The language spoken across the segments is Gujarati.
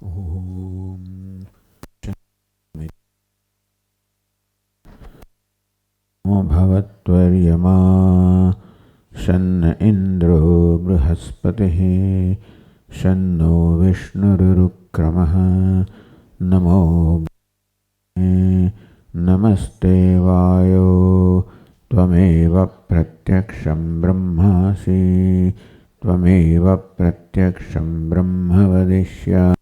ઓમ ભવત્વર્યમા શન્ન ઇન્દ્રો બૃહસ્પતિઃ શન્નો વિષ્ણુરુક્રમઃ નમો નમસ્તે વાયો ત્વમેવ પ્રત્યક્ષં બ્રહ્માસિ ત્વમેવ પ્રત્યક્ષં બ્રહ્મ વદિષ્યામિ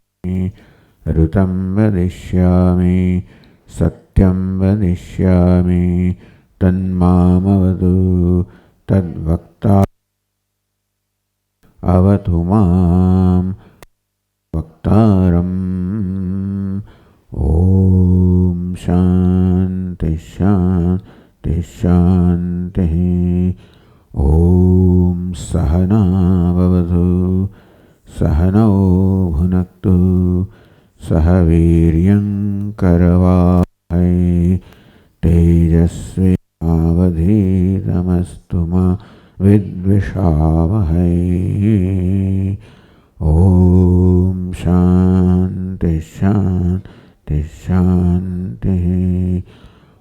ઋतं વદિષ્યામિ સત્યં વદિષ્યામિ તન્મામવતુ તદ્વક્તા અવતુ મામ વક્તારમ. ઓમ શાંતિ શાંતિ શાંતિ. ઓમ સહના ભવતુ સહનૌ ભુનક્તુ સહ વીર્યં કરવાવહૈ તેજસ્વી આવધીતમસ્તુ મા વિદ્વિષાવહૈ. ઓમ શાંતિ શાંતિ શાંતિ.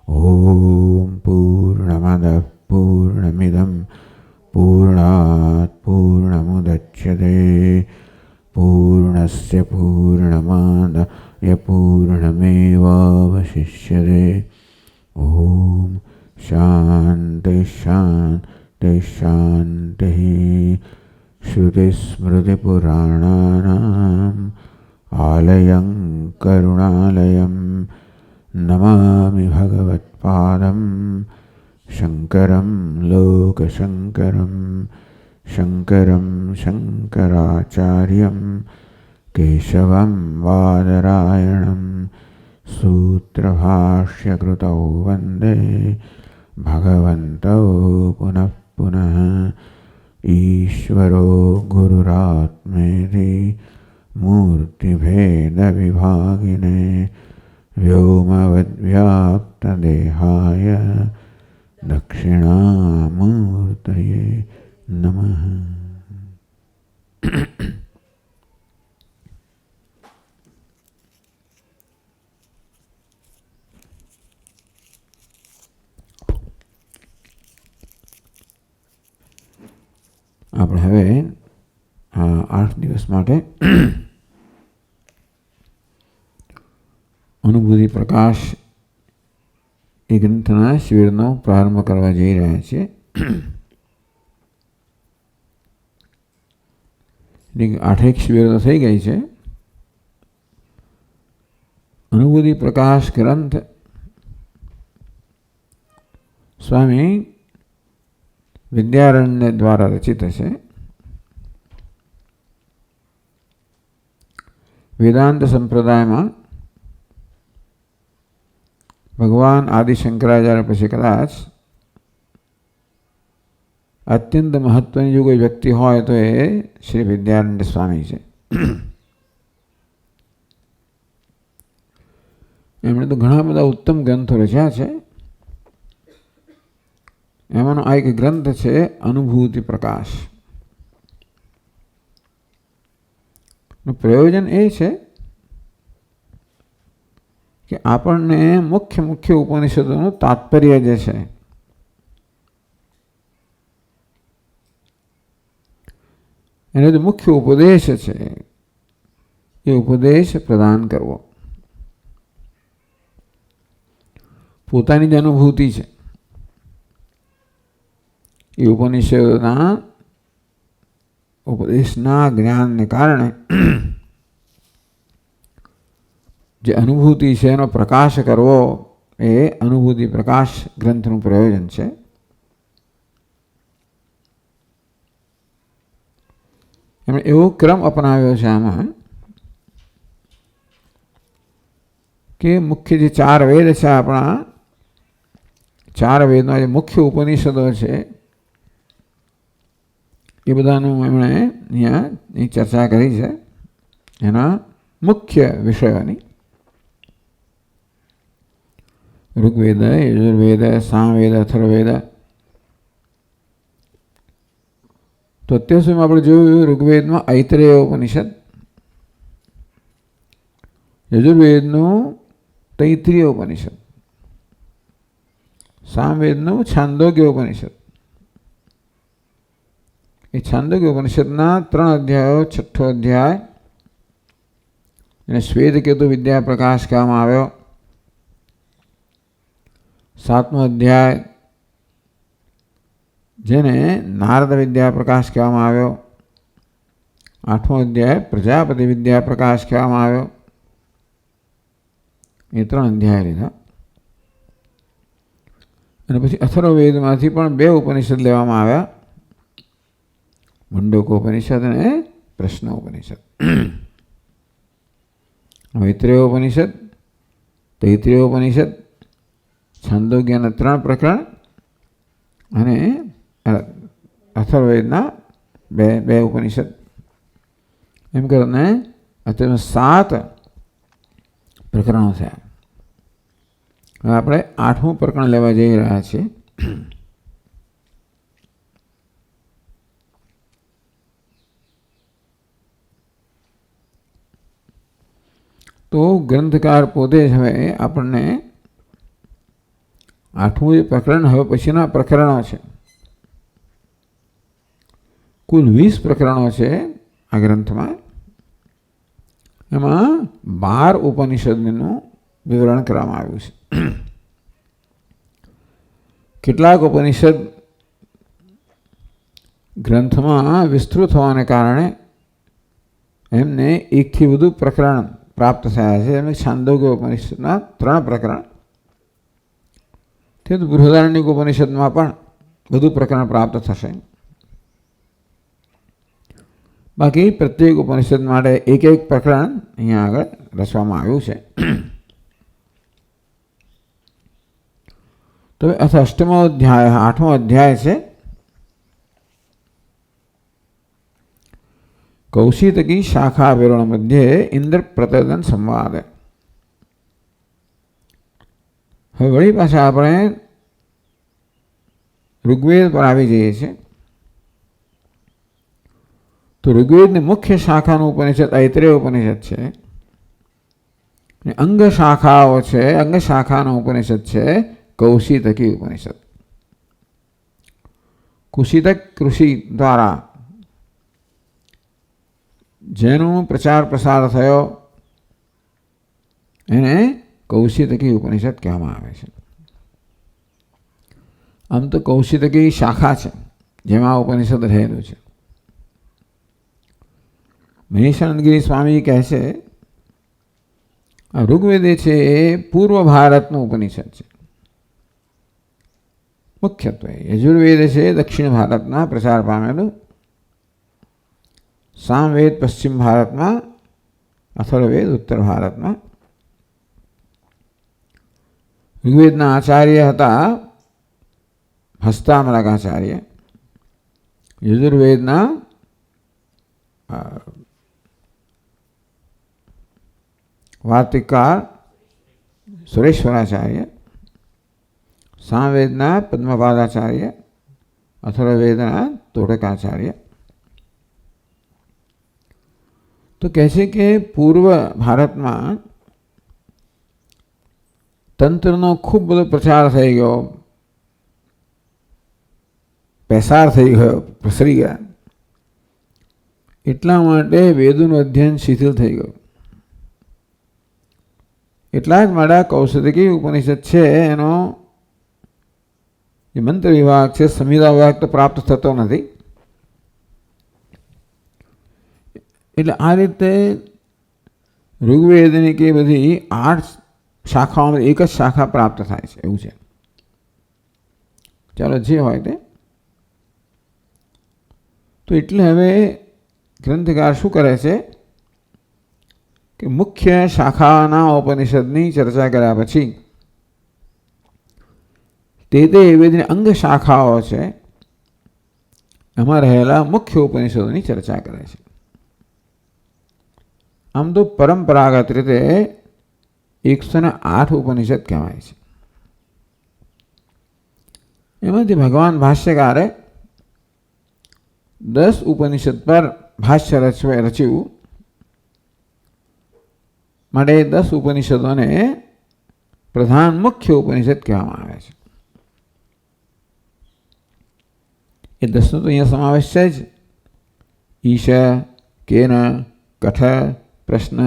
ઓમ પૂર્ણમદઃ પૂર્ણમિદં પૂર્ણાત પૂર્ણમુદચ્યતે પૂર્ણસ્ય પૂર્ણમાદાય પૂર્ણમેવાવશિષ્યતે. ઓમ શાંતિ શાંતિ શાંતિ. શ્રુતિસ્મૃતિપુરાણાનામ આલયં કરુણાલયં નમામિ ભગવત્પાદં શંકરં લોકશંકરં શંકરં શંકરાચાર્યં કેશવં બાદરાયણં સૂત્રભાષ્યકૃતૌ વંદે ભગવन्तौ પુનઃ પુનઃ. ઈશ્વરો ગુરુરાત્મેતિ મૂર્તિભેદવિભાગિને વ્યોમવદ્વ્યાપ્તદેહાય દક્ષિણામૂર્તયે નમઃ. આપણે હવે 8 દિવસ માટે અનુભૂતિ પ્રકાશ એ ગ્રંથના શિબિરનો પ્રારંભ કરવા જઈ રહ્યા છીએ. 8 શિબિરો થઈ ગઈ છે. અનુભૂતિ પ્રકાશ ગ્રંથ સ્વામી વિદ્યારણ્ય દ્વારા રચિત છે. વેદાંત સંપ્રદાયમાં ભગવાન આદિ શંકરાચાર્ય પછી કદાચ અત્યંત મહત્વની જો કોઈ વ્યક્તિ હોય તો એ શ્રી વિદ્યારણ્ય સ્વામી છે. એમણે તો ઘણા બધા ઉત્તમ ગ્રંથો રચ્યા છે. એમાંનો આ એક ગ્રંથ છે અનુભૂતિ પ્રકાશ. પ્રયોજન એ છે કે આપણને મુખ્ય ઉપનિષદોનું તાત્પર્ય જે છે એને જે મુખ્ય ઉપદેશ છે એ ઉપદેશ પ્રદાન કરવો. પોતાની જ અનુભૂતિ છે એ ઉપનિષદોના ઉપદેશના જ્ઞાનને કારણે જે અનુભૂતિ છે એનો પ્રકાશ કરવો એ અનુભૂતિ પ્રકાશ ગ્રંથનું પ્રયોજન છે. એમણે એવો ક્રમ અપનાવ્યો છે આમાં કે મુખ્ય જે 4 વેદ છે આપણા 4 વેદના જે મુખ્ય ઉપનિષદો છે એ બધાનું એમણે અહીંયા ચર્ચા કરી છે એના મુખ્ય વિષયોની. ઋગ્વેદ, યજુર્વેદ, સામવેદ, અથર્વવેદ. તો અત્યાર સુધીમાં આપણે જોયું ઋગ્વેદમાં ઐતરેય ઉપનિષદ, યજુર્વેદનું તૈત્રીય ઉપનિષદ, સામવેદનું છાંદોગ્ય ઉપનિષદ. એ છાંદોગ્ય ઉપનિષદના 3 અધ્યાયો, 6ઠ્ઠો અધ્યાય એને શ્વેતકેતુ વિદ્યા પ્રકાશ કહેવામાં આવ્યો. 7મો અધ્યાય જેને નારદ વિદ્યા પ્રકાશ કહેવામાં આવ્યો. 8મો અધ્યાય પ્રજાપતિ વિદ્યા પ્રકાશ કહેવામાં આવ્યો. એ 3 અધ્યાય લીધા. અને પછી અથર્વવેદમાંથી પણ 2 ઉપનિષદ લેવામાં આવ્યા, મુંડકોપનિષદ અને પ્રશ્નોપનિષદ. મૈત્રેય ઉપનિષદ, તૈત્રીય ઉપનિષદ, છાંદોગ્યના 3 પ્રકરણ અને અથર્વવેદના 2 ઉપનિષદ. એમ કરીને અત્યારે 7 પ્રકરણો થયા. હવે આપણે 8મું પ્રકરણ લેવા જઈ રહ્યા છીએ. તો ગ્રંથકાર પોતે જ હવે આપણને 8મું જે પ્રકરણ, હવે પછીના પ્રકરણો છે. કુલ 20 પ્રકરણો છે આ ગ્રંથમાં. એમાં 12 ઉપનિષદનું વિવરણ કરવામાં આવ્યું છે. કેટલાક ઉપનિષદ ગ્રંથમાં વિસ્તૃત હોવાને કારણે એમને 1થી વધુ પ્રકરણ પ્રાપ્ત થયા છે. એમ છાંદોગ્ય ઉપનિષદના 3 પ્રકરણ, તે બૃહદારણ્યક ઉપનિષદમાં પણ વધુ પ્રકરણ પ્રાપ્ત થશે. બાકી પ્રત્યેક ઉપનિષદ માટે 1 પ્રકરણ અહીંયા આગળ રચવામાં આવ્યું છે. તો અષ્ટમો અધ્યાય, 8મો અધ્યાય છે કૌશિતકી શાખા વિવરણ મધ્યે ઇન્દ્ર પ્રતદન સંવાદ. હવે વળી પાછા આપણે ઋગ્વેદ પર આવી જઈએ છીએ. તો ઋગ્વેદની મુખ્ય શાખાનું ઉપનિષદ ઐત્રેય ઉપનિષદ છે. અંગ શાખાઓ છે, અંગ શાખાનો ઉપનિષદ છે કૌશિતકી ઉપનિષદ. કુશિતક ઋષિ દ્વારા જેનો પ્રચાર પ્રસાર થયો એને કૌશિતકી ઉપનિષદ કહેવામાં આવે છે. આમ તો કૌશિતકી શાખા છે જેમાં ઉપનિષદ રહેલું છે. મહેશાનંદગીરી સ્વામી કહે છે આ ઋગ્વેદ છે એ પૂર્વ ભારતનું ઉપનિષદ છે. મુખ્યત્વે યજુર્વેદ છે દક્ષિણ ભારતમાં પ્રચાર પામેલું, સામવેદ પશ્ચિમ ભારતમાં, અથર્વવેદ ઉત્તર ભારતમાં. ઋગ્વેદના આચાર્ય હતા હસ્તામલકાચાર્ય, યજુર્વેદના વાર્તિકકાર સુરેશ્વરાચાર્ય, સામવેદના પદ્મપાદાચાર્ય, અથર્વવેદના તોડકાચાર્ય. તો કહે છે કે પૂર્વ ભારતમાં તંત્રનો ખૂબ બધો પ્રચાર થઈ ગયો, પેસાર થઈ ગયો, પ્રસરી ગયા. એટલા માટે વેદોનું અધ્યયન શિથિલ થઈ ગયું. એટલા જ માટે કૌશિતકી ઉપનિષદ છે એનો જે મંત્ર વિભાગ છે, સંહિતા વિભાગ તો પ્રાપ્ત થતો નથી. એટલે આ રીતે ઋગ્વેદની કે બધી 8 શાખાઓમાં 1 જ શાખા પ્રાપ્ત થાય છે, એવું છે. ચાલો જે હોય તે. તો એટલે હવે ગ્રંથકાર શું કરે છે કે મુખ્ય શાખાના ઉપનિષદની ચર્ચા કર્યા પછી તે વેદની અંગ શાખાઓ છે એમાં રહેલા મુખ્ય ઉપનિષદોની ચર્ચા કરે છે. આમ તો પરંપરાગત રીતે 108 ઉપનિષદ કહેવાય છે. એમાંથી ભગવાન ભાષ્યકારે 10 ઉપનિષદ પર ભાષ્ય રચ્યું. માટે 10 ઉપનિષદોને પ્રધાન મુખ્ય ઉપનિષદ કહેવામાં આવે છે. એ 10નો તો અહીંયા સમાવેશ છે જ. ઈશ, કેન, કઠ, પ્રશ્ન,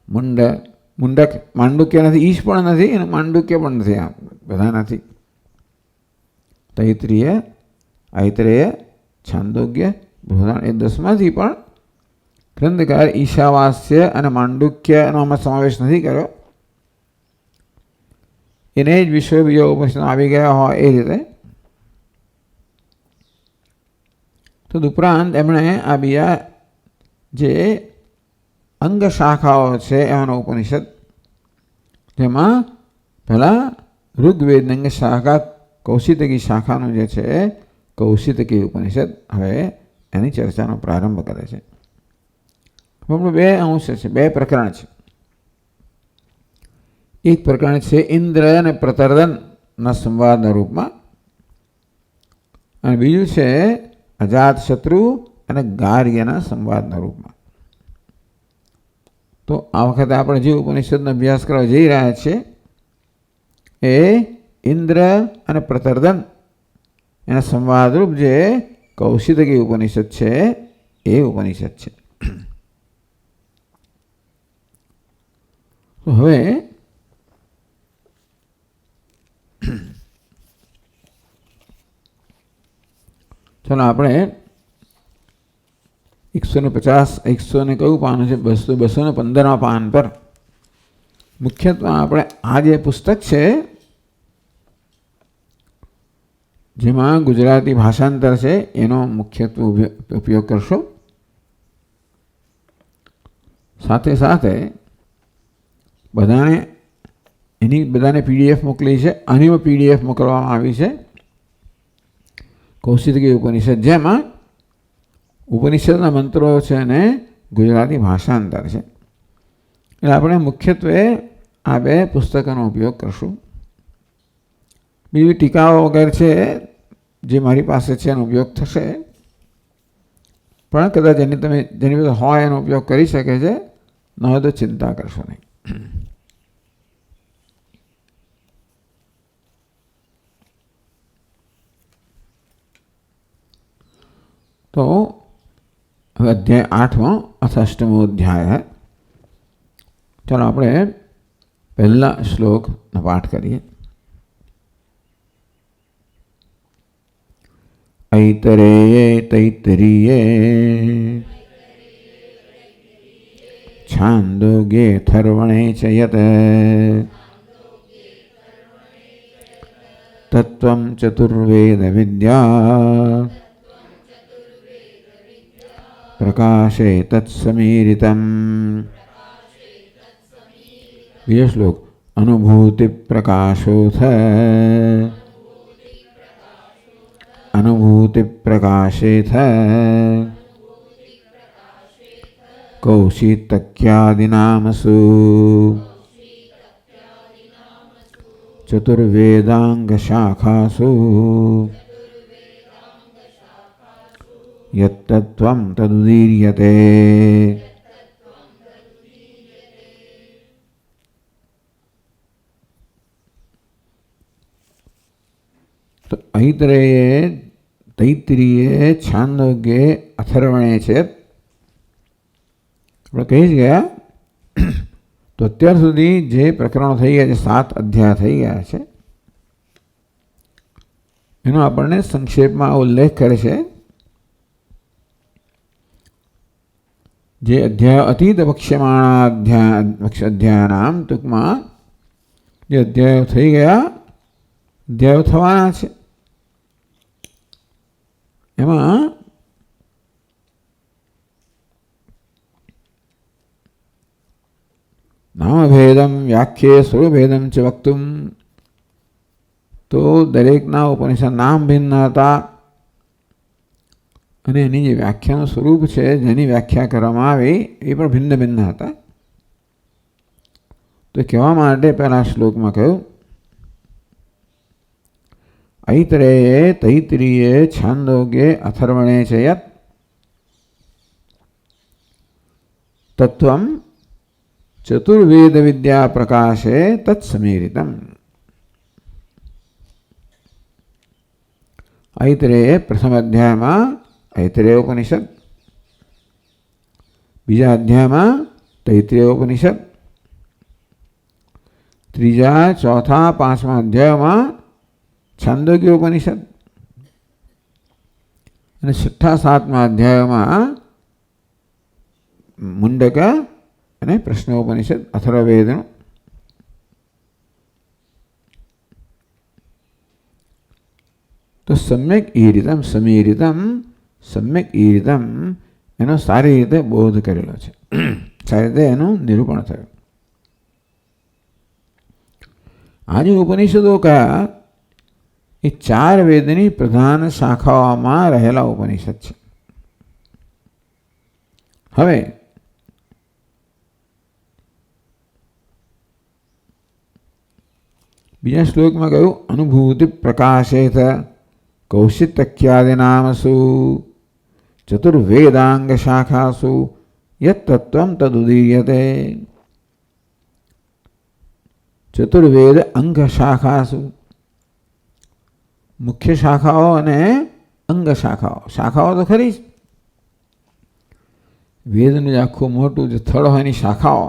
મુંડક. માંડુક્ય નથી, ઈશ પણ નથી અને માંડુક્ય પણ નથી. આ બધા નથી. તૈત્રીય, આઈતરેય, છાંદોગ્ય, બૃહદારણ્યક એ 10માંથી પણ ગ્રંથકાર ઈશાવાસ્ય અને માંડુક્યનો આમાં સમાવેશ નથી કર્યો. એને જ વિશ્વ બીજા ઉપનિષદ આવી ગયા હોય એ રીતે. તદુપરાંત એમણે આ બીજા જે અંગ શાખાઓ છે એવાનો ઉપનિષદ, જેમાં પહેલાં ઋગ્વેદની અંગ શાખા કૌશિતકી શાખાનું જે છે કૌશિતકી ઉપનિષદ, હવે એની ચર્ચાનો પ્રારંભ કરે છે. આપણું 2 અંશ છે, 2 પ્રકરણ છે. એક પ્રકરણ છે ઇન્દ્ર અને પ્રતર્દનના સંવાદના રૂપમાં, અને બીજું છે અજાતશત્રુ અને ગાર્ગ્યના સંવાદના રૂપમાં. તો આ વખતે આપણે જે ઉપનિષદનો અભ્યાસ કરવા જઈ રહ્યા છીએ એ ઇન્દ્ર અને પ્રતર્દન એના સંવાદરૂપ જે કૌશિતકી ઉપનિષદ છે એ ઉપનિષદ છે. તો હવે ચાલો આપણે 150 100 કયું પાન છે 215 પાન પર મુખ્યત્વે આપણે આ જે પુસ્તક છે જેમાં ગુજરાતી ભાષાંતર છે એનો મુખ્યત્વે ઉપયોગ કરશો. સાથે સાથે બધાને પીડીએફ મોકલી છે. આની પીડીએફ મોકલવામાં આવી છે કૌશિતકી ઉપનિષદ, જેમાં ઉપનિષદના મંત્રો છે અને ગુજરાતી ભાષાંતર છે. એટલે આપણે મુખ્યત્વે આ 2 પુસ્તકોનો ઉપયોગ કરશું. બીજી ટીકાઓ વગેરે છે જે મારી પાસે છે એનો ઉપયોગ થશે, પણ કદાચ જેની પાસે હોય એનો ઉપયોગ કરી શકે છે, ન હોય તો ચિંતા કરશો નહીં. તો હવે અધ્યાય 8મો અથવા 8મો અધ્યાય. ચાલો આપણે પહેલા શ્લોકનો પાઠ કરીએ. ઐતરેયે તૈત્તરીયે છાંદોગ્યે અથર્વણે ચ યત તત્વં ચતુર્વેદ વિદ્યા પ્રકાશે તત્સમીરિતમ. બીજો શ્લોક. અનુભૂતિ પ્રકાશોથ અનુભૂતિ પ્રકાશેથ કૌશિતક્યાદિનામસુ ચતુર્વેદાંગ શાખાસુ યત્તત્વં તદુદીર્યતે. તો તૈત્તરીયે છાંદોગ્યે અથર્વણે છે. આપણે કહી જ ગયા તો અત્યાર સુધી જે પ્રકરણો થઈ ગયા છે 7 અધ્યાય થઈ ગયા છે એનો આપણને સંક્ષેપમાં ઉલ્લેખ કરે છે. જે અધ્યાય અતીત વક્ષ્યમાણા અધ્યાયનામ, ટૂંકમાં જે અધ્યાયો થઈ ગયા, અધ્યાયો થવાના છે, એમાં નામભેદમ વ્યાખ્યે સ્વરૂપભેદમ ચ વક્તુમ. તો દરેકના ઉપનિષદ નામ ભિન્ન હતા અને એની જે વ્યાખ્યાનું સ્વરૂપ છે, જેની વ્યાખ્યા કરવામાં આવી એ પણ ભિન્ન ભિન્ન હતા. તો કહેવા માટે પહેલા શ્લોકમાં કહ્યું ઐતરેયે તૈત્તરીયે છાંદોગ્યે અથર્વણે ચ યત તત્વં ચતુર્વેદ વિદ્યા પ્રકાશે તત્સમીરિતમ. ऐतरेय प्रथम अध्याय में ऐतरेय उपनिषद, बीजा अध्याय में तैतरेय उपनिषद, तीजा चौथा पांचवा अध्याय में छांदोग्य उपनिषद, અને છઠ્ઠા સાતમા અધ્યાયમાં મુંડક અને પ્રશ્નોપનિષદ અથર્વવેદનું. તો સમ્યક ઈરિતમ સમીરિતમ સમ્યક ઈરિતમ એનો સારી રીતે બોધ કરેલો છે, સારી રીતે એનું નિરૂપણ થયું. આ જે ઉપનિષદો કયા એ ચાર વેદની પ્રધાન શાખાઓમાં રહેલા ઉપનિષદ છે. હવે બીજા શ્લોકમાં કહ્યું અનુભૂતિ પ્રકાશેત કૌશિતક્યાદિનામસુ ચતુર્વેદાંગ શાખાસુ યત તત્વમ તદુદીર્યતે. ચતુર્વેદ અંગ શાખાસુ, મુખ્ય શાખાઓ અને અંગ શાખાઓ. શાખાઓ તો ખરી જ, વેદનું જે આખું મોટું જે થળ હોય એની શાખાઓ,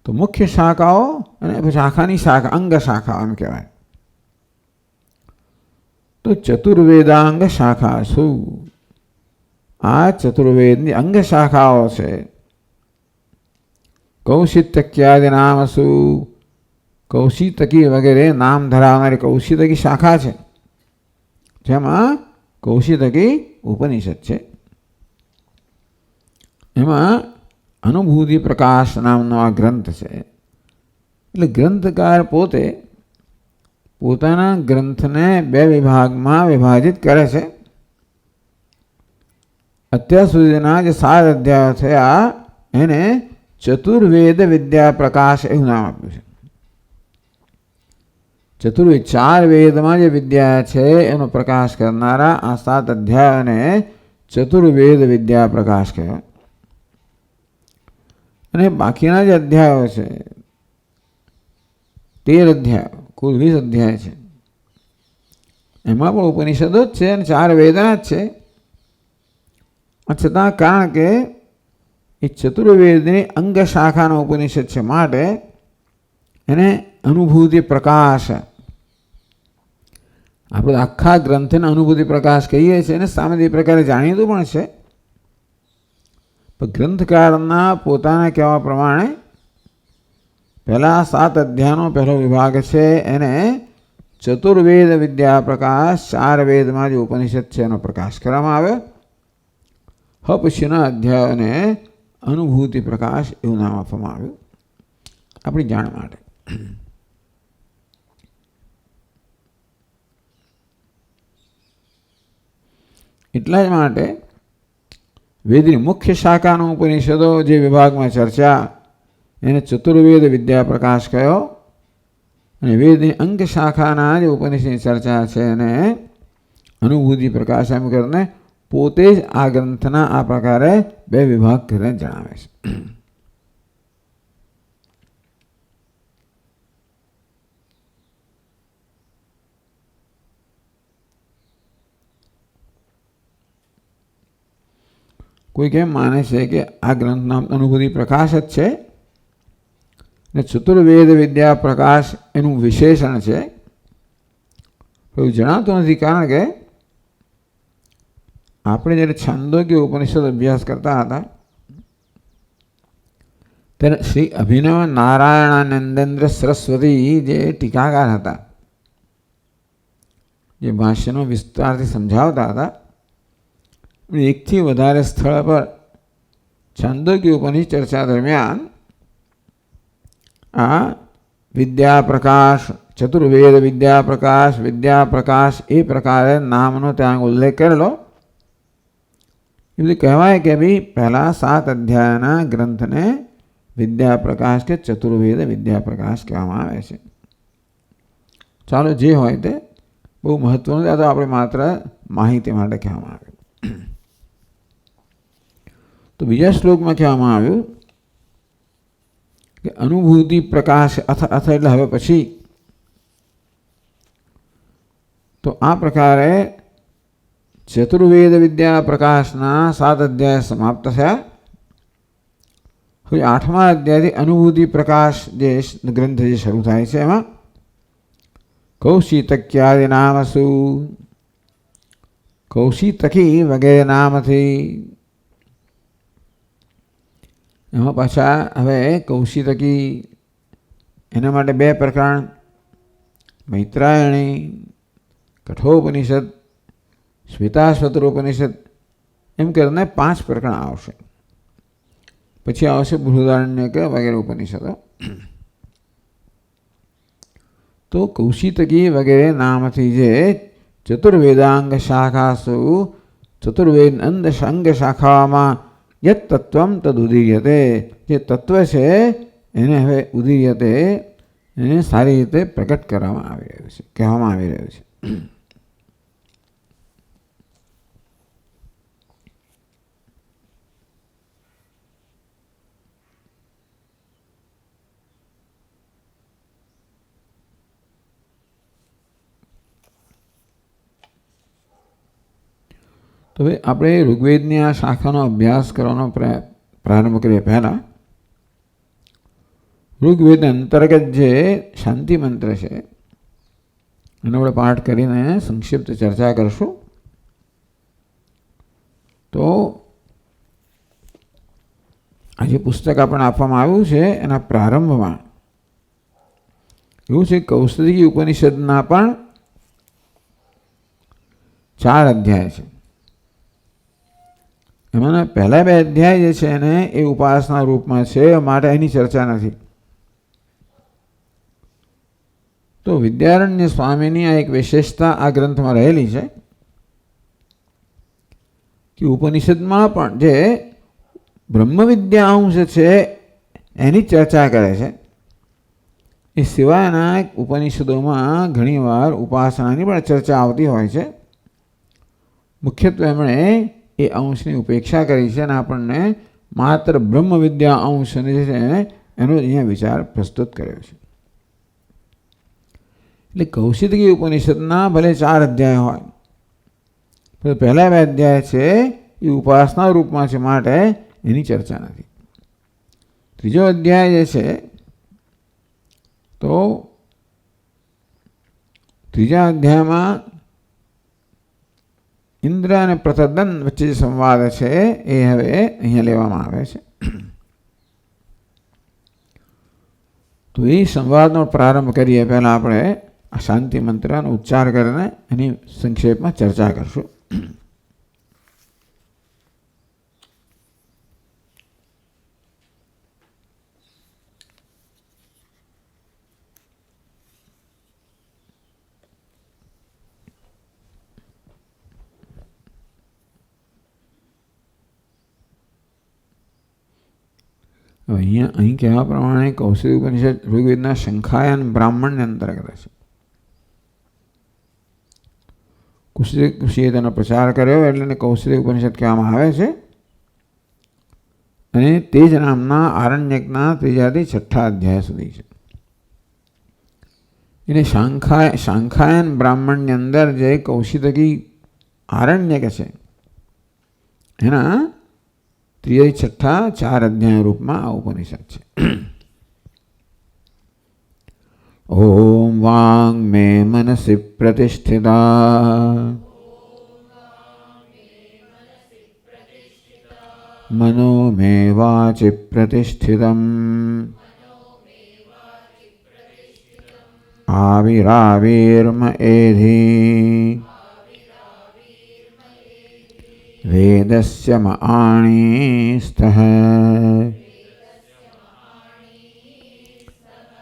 તો મુખ્ય શાખાઓ અને શાખાની શાખા અંગ શાખાઓ એમ કહેવાય. તો ચતુર્વેદાંગ શાખા શું? આ ચતુર્વેદની અંગ શાખાઓ છે. કૌશિતક્યાદિ નામ શું? કૌશિતકી વગેરે નામ ધરાવનારી કૌશિતકી શાખા છે, જેમાં કૌશિતકી ઉપનિષદ છે. એમાં અનુભૂતિ પ્રકાશ નામનો આ ગ્રંથ છે. એટલે ગ્રંથકાર પોતે પોતાના ગ્રંથને બે વિભાગમાં વિભાજિત કરે છે. અત્યાર સુધીના જે 7 અધ્યાયો થયા એને ચતુર્વેદ વિદ્યા પ્રકાશ એવું નામ આપ્યું છે. ચતુર્વેદ 4 વેદમાં જે વિદ્યા છે એનો પ્રકાશ કરનારા આ 7 અધ્યાયોને ચતુર્વેદ વિદ્યા પ્રકાશ કહેવાય. અને બાકીના જે અધ્યાયો છે 13 અધ્યાયો, કુલ 20 અધ્યાય છે, એમાં પણ ઉપનિષદો જ છે અને 4 વેદના જ છે. છતાં કારણ કે એ ચતુર્વેદની અંગ શાખાનો ઉપનિષદ છે માટે એને અનુભૂતિ પ્રકાશ, આપણે આખા ગ્રંથને અનુભૂતિ પ્રકાશ કહીએ છીએ અને સામાન્ય પ્રકારે જાણીતું પણ છે. પણ ગ્રંથકારના પોતાના કહેવા પ્રમાણે પહેલા 7 અધ્યાયનો પહેલો વિભાગ છે એને ચતુર્વેદ વિદ્યા પ્રકાશ, 4 વેદમાં જે ઉપનિષદ છે એનો પ્રકાશ કરવામાં આવ્યો. પછીના અધ્યાયોને અનુભૂતિ પ્રકાશ એવું નામ આપવામાં આવ્યું આપણી જાણ માટે. એટલા જ માટે વેદની મુખ્ય શાખાનો ઉપનિષદો જે વિભાગમાં ચર્ચા એને ચતુર્વેદ વિદ્યા પ્રકાશ કહ્યો, અને વેદની અંગ શાખાના જે ઉપનિષદની ચર્ચા છે એને અનુભૂતિ પ્રકાશ એમ કરીને પોતે જ આ ગ્રંથના આ પ્રકારે 2 વિભાગ કરીને જણાવે છે. કોઈ કેમ માને છે કે આ ગ્રંથના અનુભૂતિ પ્રકાશ જ છે ને ચતુર્વેદ વિદ્યા પ્રકાશ એનું વિશેષણ છે. એવું જણાતું નથી, કારણ કે આપણે જ્યારે છાંદોગ્ય ઉપનિષદ અભ્યાસ કરતા હતા ત્યારે શ્રી અભિનવ નારાયણાનંદેન્દ્ર સરસ્વતી જે ટીકાકાર હતા, જે ભાષ્યનો વિસ્તારથી સમજાવતા હતા, 1 થી વધારે સ્થળ પર છાંદોગ્ય ઉપનિષદ ચર્ચા દરમિયાન આ વિદ્યા પ્રકાશ, ચતુર્વેદ વિદ્યા પ્રકાશ એ પ્રકારે નામનો ત્યાં ઉલ્લેખ કરેલો. એ બધું કહેવાય કે ભાઈ પહેલા 7 અધ્યાયના ગ્રંથને વિદ્યા પ્રકાશ કે ચતુર્વેદ વિદ્યા પ્રકાશ કહેવામાં આવે છે. ચાલો જે હોય તે બહુ મહત્વનું, આ તો આપણે માત્ર માહિતી માટે કહેવામાં આવ્યું. તો બીજા શ્લોકમાં કહેવામાં આવ્યું અનુભૂતિ પ્રકાશ અથ એટલે હવે પછી. તો આ પ્રકારે ચતુર્વેદ વિદ્યા પ્રકાશના 7 અધ્યાય સમાપ્ત થયા. હવે 8મા અધ્યાયથી અનુભૂતિ પ્રકાશ જે ગ્રંથ જે શરૂ થાય છે એમાં કૌશિતક્યાદિ નામસુ, કૌશિતકી વગેરે નામથી. એમાં પાછા હવે કૌશિતકી એના માટે 2 પ્રકરણ, મૈત્રાયણી, કઠોપનિષદ, શ્વેતાશ્વતરોપનિષદ એમ કરીને 5 પ્રકરણ આવશે. પછી આવશે બૃહદારણ્યક વગેરે ઉપનિષદો. તો કૌશિતકી વગેરે નામથી જે ચતુર્વેદાંગ શાખાસુ, ચતુર્વેદ અંગ શાખામાં યત તત્વમ તદ ઉદીર્યતે, જે તત્વ છે એને હવે ઉદીર્યતે એને સારી રીતે પ્રકટ કરવામાં આવી રહ્યું છે, કહેવામાં આવી રહ્યું છે. તો હવે આપણે ઋગ્વેદની આ શાખાનો અભ્યાસ કરવાનો પ્રારંભ કરીએ. પહેલાં ઋગ્વેદ અંતર્ગત જે શાંતિ મંત્ર છે એનો આપણે પાઠ કરીને સંક્ષિપ્ત ચર્ચા કરશું. તો આ જે પુસ્તક આપણને આપવામાં આવ્યું છે એના પ્રારંભમાં એવું છે કૌશિકી ઉપનિષદના પણ 4 અધ્યાય છે. એમાંના પહેલા 2 અધ્યાય જે છે એને એ ઉપાસના રૂપમાં છે, માટે એની ચર્ચા નથી. તો વિદ્યારણ્ય સ્વામીની આ એક વિશેષતા આ ગ્રંથમાં રહેલી છે કે ઉપનિષદમાં પણ જે બ્રહ્મ વિદ્યા અંશ છે એની ચર્ચા કરે છે. એ સિવાયના ઉપનિષદોમાં ઘણીવાર ઉપાસનાની પણ ચર્ચા આવતી હોય છે. મુખ્યત્વે એમણે એ અંશની ઉપેક્ષા કરી છે અને આપણને માત્ર બ્રહ્મ વિદ્યા અંશ જે છે એનો અહીંયા વિચાર પ્રસ્તુત કર્યો છે. એટલે કૌશિકી ઉપનિષદના ભલે 4 અધ્યાય હોય, પણ પહેલા 2 અધ્યાય છે એ ઉપાસના રૂપમાં છે, માટે એની ચર્ચા નથી. ત્રીજો અધ્યાય જે છે તો ત્રીજા અધ્યાયમાં ઇન્દ્ર અને પ્રતદન વચ્ચે જે સંવાદ છે એ હવે અહીંયા લેવામાં આવે છે. તો એ સંવાદનો પ્રારંભ કરીએ પહેલાં આપણે આ શાંતિ મંત્રનો ઉચ્ચાર કરીને એની સંક્ષેપમાં ચર્ચા કરશું. અહીં કહેવા પ્રમાણે કૌશિક ઉપનિષદ ઋગ્વેદના શંખાયન બ્રાહ્મણને અંતર્ગત છે. કુશીએ તેનો પ્રચાર કર્યો એટલે એને કૌશિક ઉપનિષદ કહેવામાં આવે છે. અને તે જ નામના આરણ્યકના 3થી 6 અધ્યાય સુધી છે. એને શાંખાયન બ્રાહ્મણની અંદર જે કૌશિકી આરણ્યક છે એના 3થી 6 4 અધ્યાય રૂપમાં આ ઉપનિષદ છે. ઓમ વાંગ મે મનસી પ્રતિષ્ઠિતા મનો મે વાચિ પ્રતિષ્ઠિતમ આવિરાવિર્મ એધિ વેદસ્ય મઆણીસ્થઃ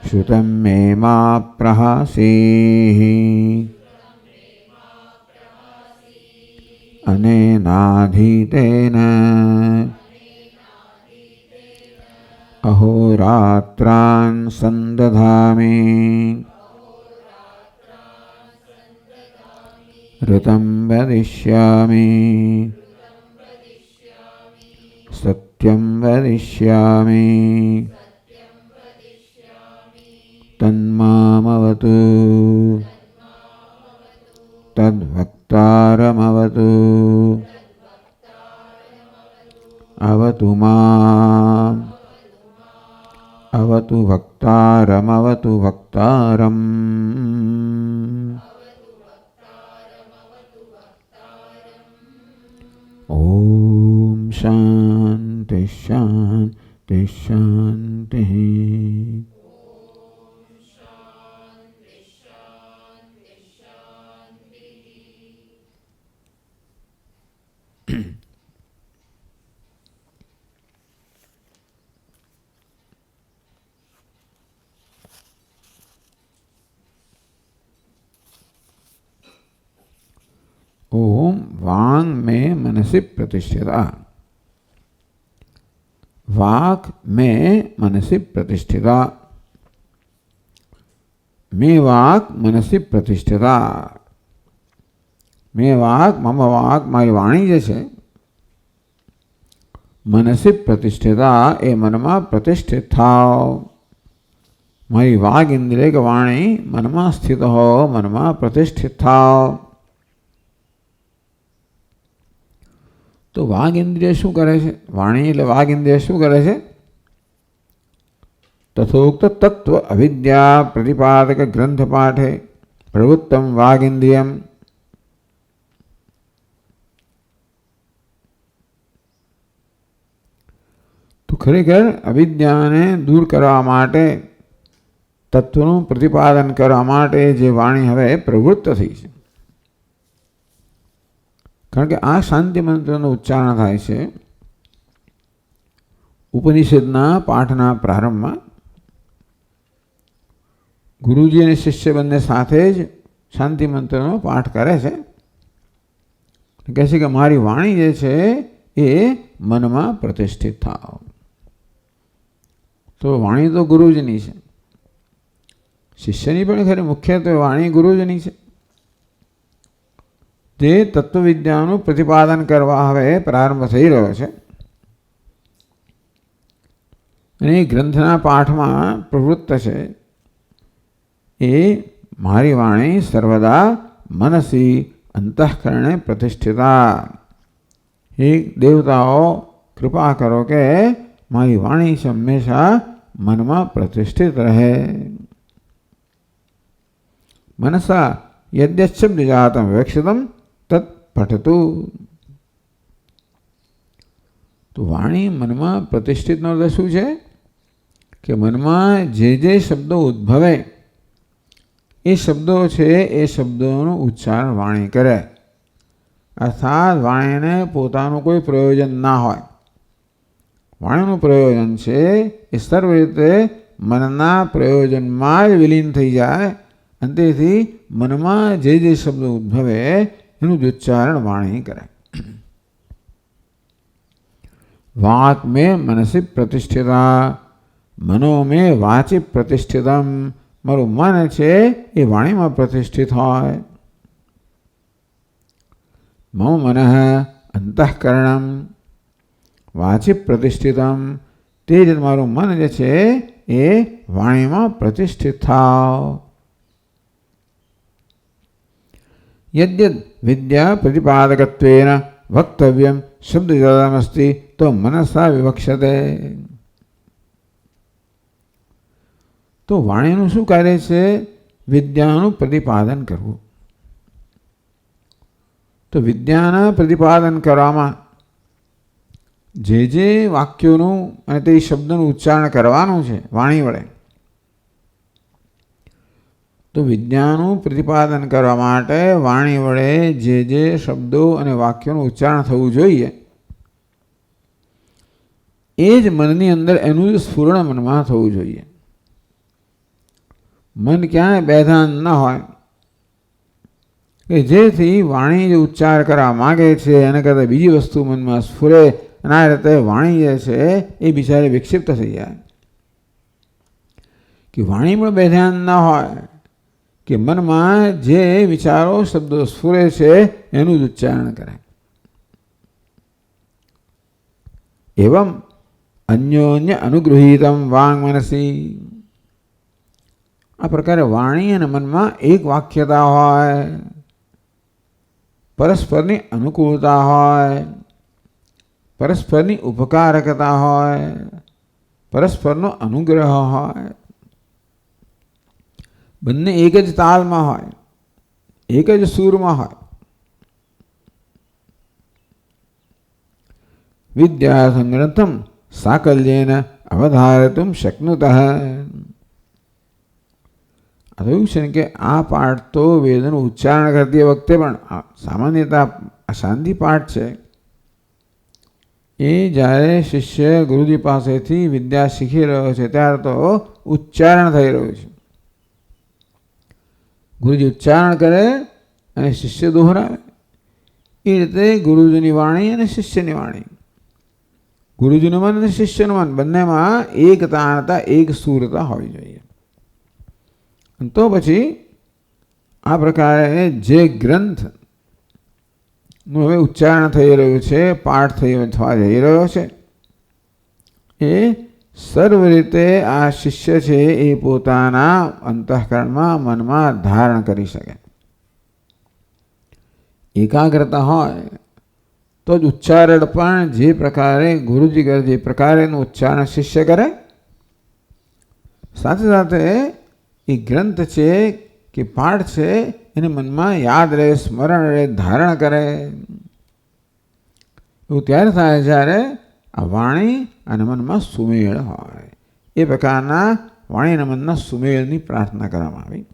શ્રુતં મે મા પ્રહાસી અનેનાધીતેન અહોરાત્રાન સંદધામિ ઋતં વદિષ્યામિ સત્યં વદિષ્યામિ તન્મામવતુ તદ્ભક્તારમવતુ અવતુ મામ અવતુ ભક્તારમવતુ ભક્તારમ. ઓમ શાંતિ શાંતિ શાંતિ. ओम वांग में मनसि प्रतिष्ठिता. वाक में मनसि प्रतिष्ठिता. मे वाक मनसि प्रतिष्ठिता. मे वाक मम वाक मारी वाणी जे छे मनसि प्रतिष्ठिता ए मनमा प्रतिष्ठित थाव. मारी वाग इंद्रिय के वाणी मनमा स्थित हो मनमा प्रतिष्ठित थाव. तो वाग इंद्रिय शू करे छे? वाणी એટલે वाग इंद्रिय शू करे छे? तथोक्त तत्व अविद्या प्रतिपादक ग्रंथ पाठे प्रवृत्तम वाग इंद्रियम. तो खरेखर अविद्याने दूर करवा माटे तत्वનું प्रतिपादन करवा माटे जे वाणी हवे प्रवृत्त थई छे. कारण के आ शांति मंत्रનું ઉચ્ચારણ થાય છે ઉપનિષદના પાઠના પ્રારંભમાં. ગુરુજી અને શિષ્ય બંને સાથે જ શાંતિ મંત્રનો પાઠ કરે છે. કહે છે કે મારી વાણી જે છે એ મનમાં પ્રતિષ્ઠિત થાવ. તો વાણી તો ગુરુજીની છે. શિષ્યની પણ ખરી મુખ્યત્વે વાણી ગુરુજીની છે. તે તત્વવિદ્યાનું પ્રતિપાદન કરવા હવે પ્રારંભ થઈ રહ્યો છે. અને ગ્રંથના પાઠમાં પ્રવૃત્ત છે એ મારી વાણી સર્વદા મનસી અંતઃકરણે પ્રતિષ્ઠિતા. હે દેવતાઓ કૃપા કરો કે મારી વાણી હંમેશા મનમાં પ્રતિષ્ઠિત રહે. मनसा यद्यच्छब्द जातम विवक्षितम तत्पठतु. तो वाणी मन में प्रतिष्ठित नो अर्थ शुं छे कि मन में जे शब्दों उद्भवे ए शब्दों छे ए शब्दों उच्चारण वाणी करे. अर्थात वाणी ने पोतानुं कोई प्रयोजन ना होय. वाणीनुं प्रयोजन छे ए सर्व रीते मनना प्रयोजन में ज विलीन थई जाय. अंतेथी मन में जे शब्द उद्भवे एनु उच्चारण वाणी करे. वाक में मनसि प्रतिष्ठिता मनो में वाचि प्रतिष्ठितम. मारू मन छे ए वाणी में प्रतिष्ठित होय. मम मनः अंतःकरणम वाचि प्रतिष्ठितम. तेज मारू मन जे छे ए वाणी में प्रतिष्ठित थाव. यद्यद् विद्या प्रतिपादकत्वेन वक्तव्यम शब्दजातमस्ति तो मनसा विवक्षते. तो वाणीनुं शुं कार्य छे? विद्यानुं प्रतिपादन करवुं. तो विद्याना प्रतिपादन करवामां जे वाक्योनुं अने ते शब्दोनुं उच्चारण करवानुं छे वाणी वडे. तो विद्यानुं प्रतिपादन करवा माटे वाणी वडे जे शब्दों अने वाक्योनुं उच्चारण थवुं जोईए ए ज मननी अंदर एनुं स्फुरण मनमा थवुं जोईए. मन क्यांय बेधान न होय કે જેથી વાણી જે ઉચ્ચાર કરવા માગે છે એને કરતાં બીજી વસ્તુ મનમાં સ્ફુરે અને આ રીતે વાણી જે છે એ બિચારી વિક્ષિપ્ત થઈ જાય. કે વાણી પણ બેધ્યાન ન હોય કે મનમાં જે વિચારો શબ્દો સ્ફુરે છે એનું જ ઉચ્ચારણ કરે. એવમ અન્યોન્ય અનુગૃહીતમ વાંગ મનસી. આ પ્રકારે વાણી અને મનમાં એક વાક્યતા હોય, પરસ્પરની અનુકૂળતા હોય, પરસ્પરની ઉપકારકતા હોય, પરસ્પરનો અનુગ્રહ હોય, બંને એક જ તાલમાં હોય, એક જ સૂરમાં હોય. વિદ્યા સંગ્રહમ સાકલ્યેન અવધારતું શક્નુતઃ. એવું છે ને કે આ પાઠ તો વેદનું ઉચ્ચારણ કરતી વખતે પણ સામાન્યતા શાંતિ પાઠ છે. એ જ્યારે શિષ્ય ગુરુજી પાસેથી વિદ્યા શીખી રહ્યો છે ત્યારે તો ઉચ્ચારણ થઈ રહ્યું છે. ગુરુજી ઉચ્ચારણ કરે અને શિષ્ય દોહરાવે. એ રીતે ગુરુજીની વાણી અને શિષ્યની વાણી, ગુરુજીનું મન અને શિષ્યનું મન બંનેમાં એકતા, એક સુરતા હોવી જોઈએ. તો પછી આ પ્રકારે જે ગ્રંથનું હવે ઉચ્ચારણ થઈ રહ્યું છે, પાઠ થવા જઈ રહ્યો છે, એ સર્વ રીતે આ શિષ્ય છે એ પોતાના અંતઃકરણમાં, મનમાં ધારણ કરી શકે. એકાગ્રતા હોય તો જ ઉચ્ચારણ પણ જે પ્રકારે ગુરુજી કરે જે પ્રકારેનું ઉચ્ચારણ શિષ્ય કરે, સાથે સાથે એ ગ્રંથ છે કે પાઠ છે એને મનમાં યાદ રહે, સ્મરણ રહે, ધારણ કરે. એવું ત્યારે થાય જ્યારે આ વાણી અને મનમાં સુમેળ હોય. એ પ્રકારના વાણી અને મનના સુમેળની પ્રાર્થના કરવામાં આવી.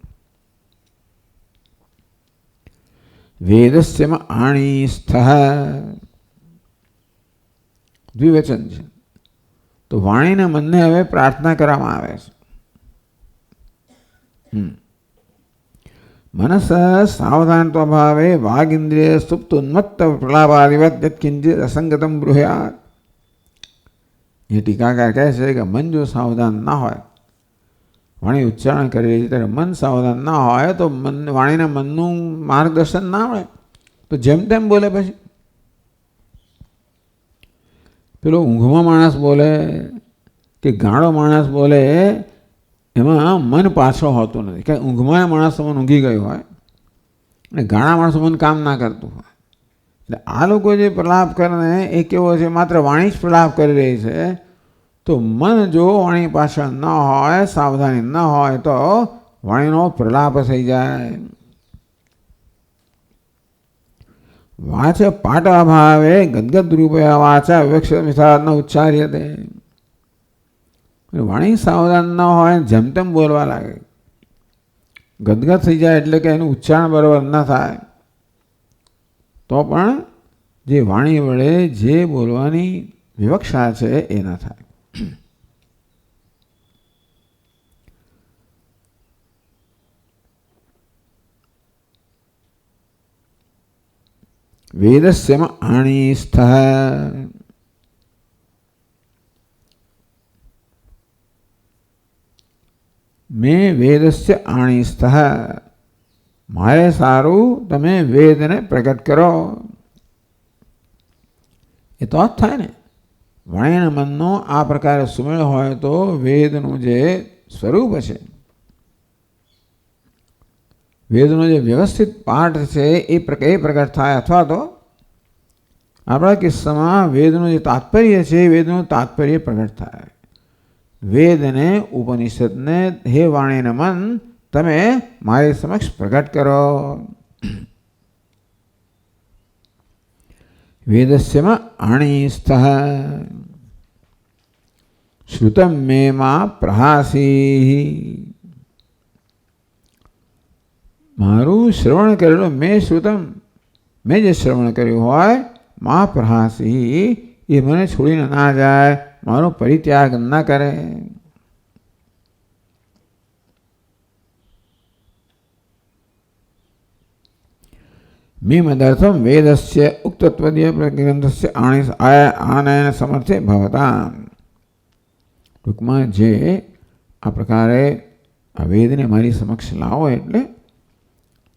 વેદસ્યમાં આણીસ્થ દ્વિવચન છે. તો વાણીના મનને હવે પ્રાર્થના કરવામાં આવે છે. મનસ સાવધાનત્વ ભાવે વાગ ઇન્દ્રિય સુપ્ત ઉન્મત્ત પ્રલાપાદિવત કિંચિત અસંગતમ બૃહ્યાત. એ ટીકાકાર કહે છે કે મન જો સાવધાન ના હોય, વાણી ઉચ્ચારણ કરી રહી છે ત્યારે મન સાવધાન ના હોય તો વાણીના મનનું માર્ગદર્શન ના મળે તો જેમ તેમ બોલે. પછી પેલો ઊંઘમાં માણસ બોલે કે ગાળો માણસ બોલે એમાં મન પાછળ હોતું નથી. કે ઊંઘમાં માણસ મન ઊંઘી ગયું હોય અને ગાળા માણસો મન કામ ના કરતું હોય. એટલે આ લોકો જે પ્રલાપ કરે એ કેવો છે, માત્ર વાણી જ પ્રલાપ કરી રહી છે. તો મન જો વાણી પાછળ ન હોય, સાવધાની ન હોય તો વાણીનો પ્રલાપ થઈ જાય. વાચ પાઠાભાવે ગદગદ રૂપયા વાચા વિવક્ષિત મિથાન ઉચ્ચાર્ય તે. વાણી સાવધાન ન હોય, જેમ તેમ બોલવા લાગે, ગદગદ થઈ જાય એટલે કે એનું ઉચ્ચારણ બરાબર ન થાય તો પણ જે વાણી વડે જે બોલવાની વિવક્ષા છે એ ન થાય. વેદસ્યમાં આણીસ્થ. મેં વેદસ્ય આણીસ્થ. મારે સારું તમે વેદને પ્રગટ કરો. એ તો જ થાય ને. વાણીના મનનો આ પ્રકારે સુમેળ હોય તો વેદનું જે સ્વરૂપ છે, વેદનો જે વ્યવસ્થિત પાઠ છે એ પ્રગટ થાય. અથવા તો આપણા કિસ્સામાં વેદનું જે તાત્પર્ય છે એ વેદનું તાત્પર્ય પ્રગટ થાય. વેદને, ઉપનિષદને હે વાણીને મન તમે મારી સમક્ષ પ્રગટ કરો. વેદસ્યમાં આણીસ્થ. શ્રુતમ મે મા પ્રહાસી. મારું શ્રવણ કરેલું મેં શ્રુતમ, મેં જે શ્રવણ કર્યું હોય, મા પ્રહાસી એ મને છોડીને ના જાય, મારો પરિત્યાગ ન કરે. મીમદર્થમ વેદસ્ય ઉક્તત્વદીય ગ્રંથસ્ય આનયન સમર્થે ભવતા. ટૂંકમાં જે આ પ્રકારે આ વેદને મારી સમક્ષ લાવો એટલે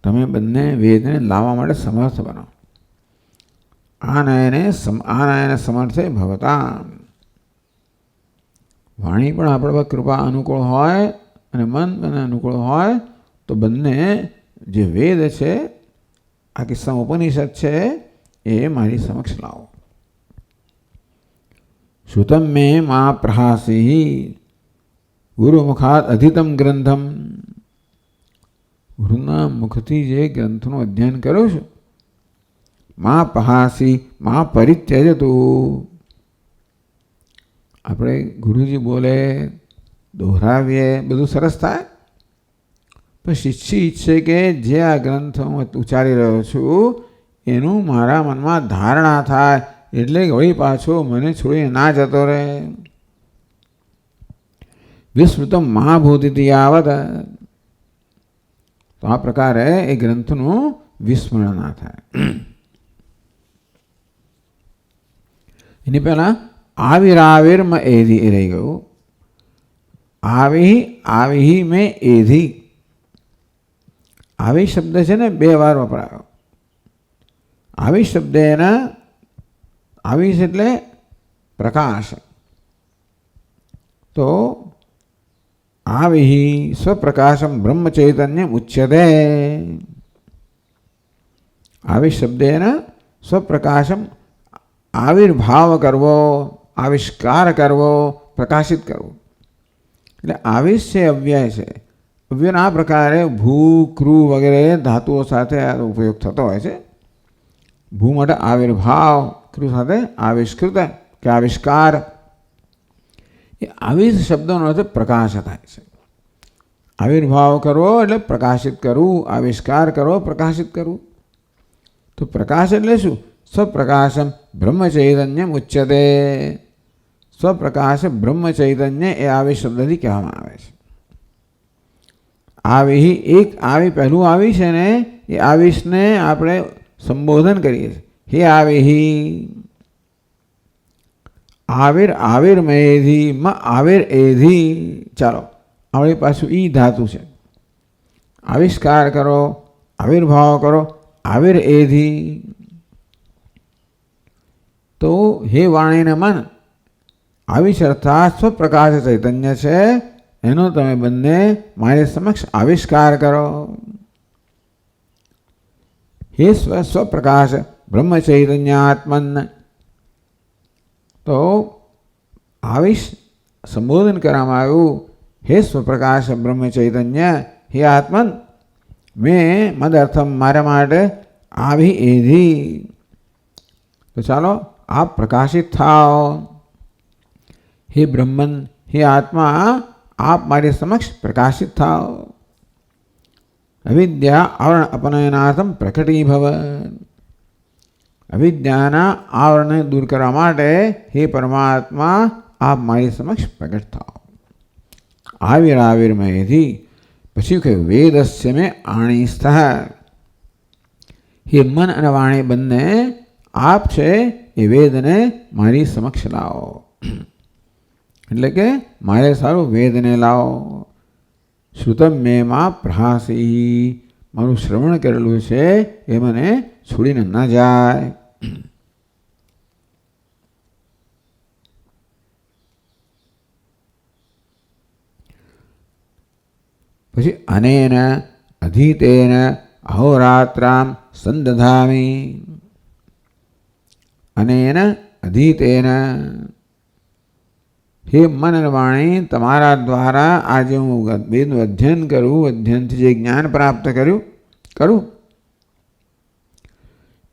તમે બંને વેદને લાવવા માટે સમર્થ બનો. આનયન સમર્થે ભવતા. વાણી પણ આપણા પર કૃપા અનુકૂળ હોય અને મન બંને અનુકૂળ હોય તો બંને જે વેદ છે, આ કિસ્સામાં ઉપનિષદ છે, એ મારી સમક્ષ લાવો. શ્રુતમ મે મા પ્રહાસી ગુરુમુખાત અધિતમ ગ્રંથમ. ગુરુના મુખથી જે ગ્રંથનું અધ્યયન કરું છું, મા પ્રહાસી મા પરિત્યજતું. આપણે ગુરુજી બોલે, દોહરાવીએ, બધું સરસ થાય, પણ શિષ્ય ઈચ્છે કે જે આ ગ્રંથ હું ઉચ્ચારી રહ્યો છું એનું મારા મનમાં ધારણા થાય, એટલે વળી પાછો મને છોડીને ના જતો રહે. વિસ્મૃતમ મહાભૂતિથી આવત. તો આ પ્રકારે એ ગ્રંથનું વિસ્મરણ ના થાય. એની પહેલા આવિરાવિરમાં એધી એ રહી ગયું. આવી મેં એધી. આવી શબ્દ છે ને 2 વાર વપરાયો. આવી શબ્દ એના આવીશ એટલે પ્રકાશ. તો આવી સ્વપ્રકાશમ બ્રહ્મ ચૈતન્ય ઉચ્યતે. આવી શબ્દ એના સ્વપ્રકાશમ આવિર્ભાવ કરવો, આવિષ્કાર કરવો, પ્રકાશિત કરવો. એટલે આવિષ છે અવ્યય છે. અવ્યયના આ પ્રકારે ભૂ, ક્રૂ વગેરે ધાતુઓ સાથે ઉપયોગ થતો હોય છે. ભૂ માટે આવિર્ભાવ, ક્રૂ સાથે આવિષ્કૃત કે આવિષ્કાર. એ આવિષ શબ્દનો અર્થ પ્રકાશ થાય છે. આવિર્ભાવ કરવો એટલે પ્રકાશિત કરવું, આવિષ્કાર કરવો, પ્રકાશિત કરવું. તો પ્રકાશ એટલે શું? સ્વપ્રકાશમ બ્રહ્મ ચૈતન્ય ઉચ્યતે. સ્વપ્રકાશ બ્રહ્મ ચૈતન્ય એ આવિષ શબ્દથી કહેવામાં આવે છે. આવી એક આવી પહેલું આવી છે ને, એ આવિષને આપણે સંબોધન કરીએ છીએ. હે આવી. આવિર આવિર્મયથી આવિર એધી. ચાલો, આપણી પાછું ઈ ધાતુ છે. આવિષ્કાર કરો, આવિર્ભાવ કરો, આવિર એધી. તો હે વાણીને મન, આવિષ અર્થાત સ્વપ્રકાશ ચૈતન્ય છે, એનો તમે બંને મારી સમક્ષ આવિષ્કાર કરો. હે સ્વપ્રકાશ બ્રહ્મ ચૈતન્યાત્મન. તો આવિષ સંબોધન કરવામાં આવ્યું. હે સ્વપ્રકાશ બ્રહ્મ ચૈતન્ય, હે આત્મન, મેં મદર્થમ મારા માટે આવી એધી. તો ચાલો આપ પ્રકાશિત થાઓ. હે બ્રહ્મન, હે આત્મા, આપ મારી સમક્ષ પ્રકાશિત થાઓ. અવિદ્યા આવરણ અપનયનાર્થમ પ્રકટીભવ. અવિદ્યાના આવરણને દૂર કરવા માટે હે પરમાત્મા, આપ મારી સમક્ષ પ્રગટ થાઓ. આવિર્મયથી પછી કહ્યું વેદસ્ય મેં આણીસ્થ. હે મન અને વાણી બંને આપ છે એ વેદને મારી સમક્ષ લાવો. એટલે કે મારે સારું વેદને લાવો. શ્રુતમ મેં માં પ્રહાસી. મારું શ્રવણ કરેલું છે એ મને છોડીને ન જાય. પછી અનેન અધીતેન અહોરાત્રામ સંદધામી. અનેન અધીતેન. હે મન અને વાણી, તમારા દ્વારા આજે હું વેદનું અધ્યયન કરું, અધ્યયનથી જે જ્ઞાન પ્રાપ્ત કરું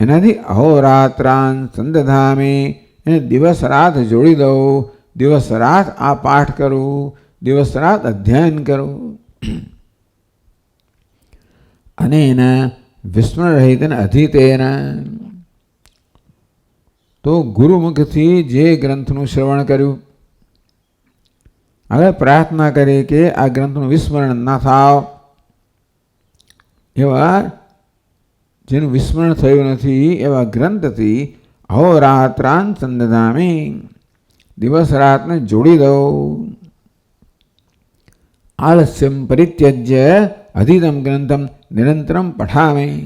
એનાથી અહોરાત્રાન સંદધામી. એને દિવસ રાત જોડી દઉં. દિવસ રાત આ પાઠ કરું, દિવસ રાત અધ્યયન કરું. અને એના વિસ્મરણ રહિત અધીતેન. તો ગુરુમુખથી જે ગ્રંથનું શ્રવણ કર્યું, હવે પ્રાર્થના કરી કે આ ગ્રંથનું વિસ્મરણ ના થાવ. એવા જેનું વિસ્મરણ થયું નથી એવા ગ્રંથથી અહોરાત્રાન સંદધામી. દિવસ રાતને જોડી દઉં. આલસ્યમ પરિત્યજ્ય અધિતમ ગ્રંથમ નિરંતરમ પઠામી.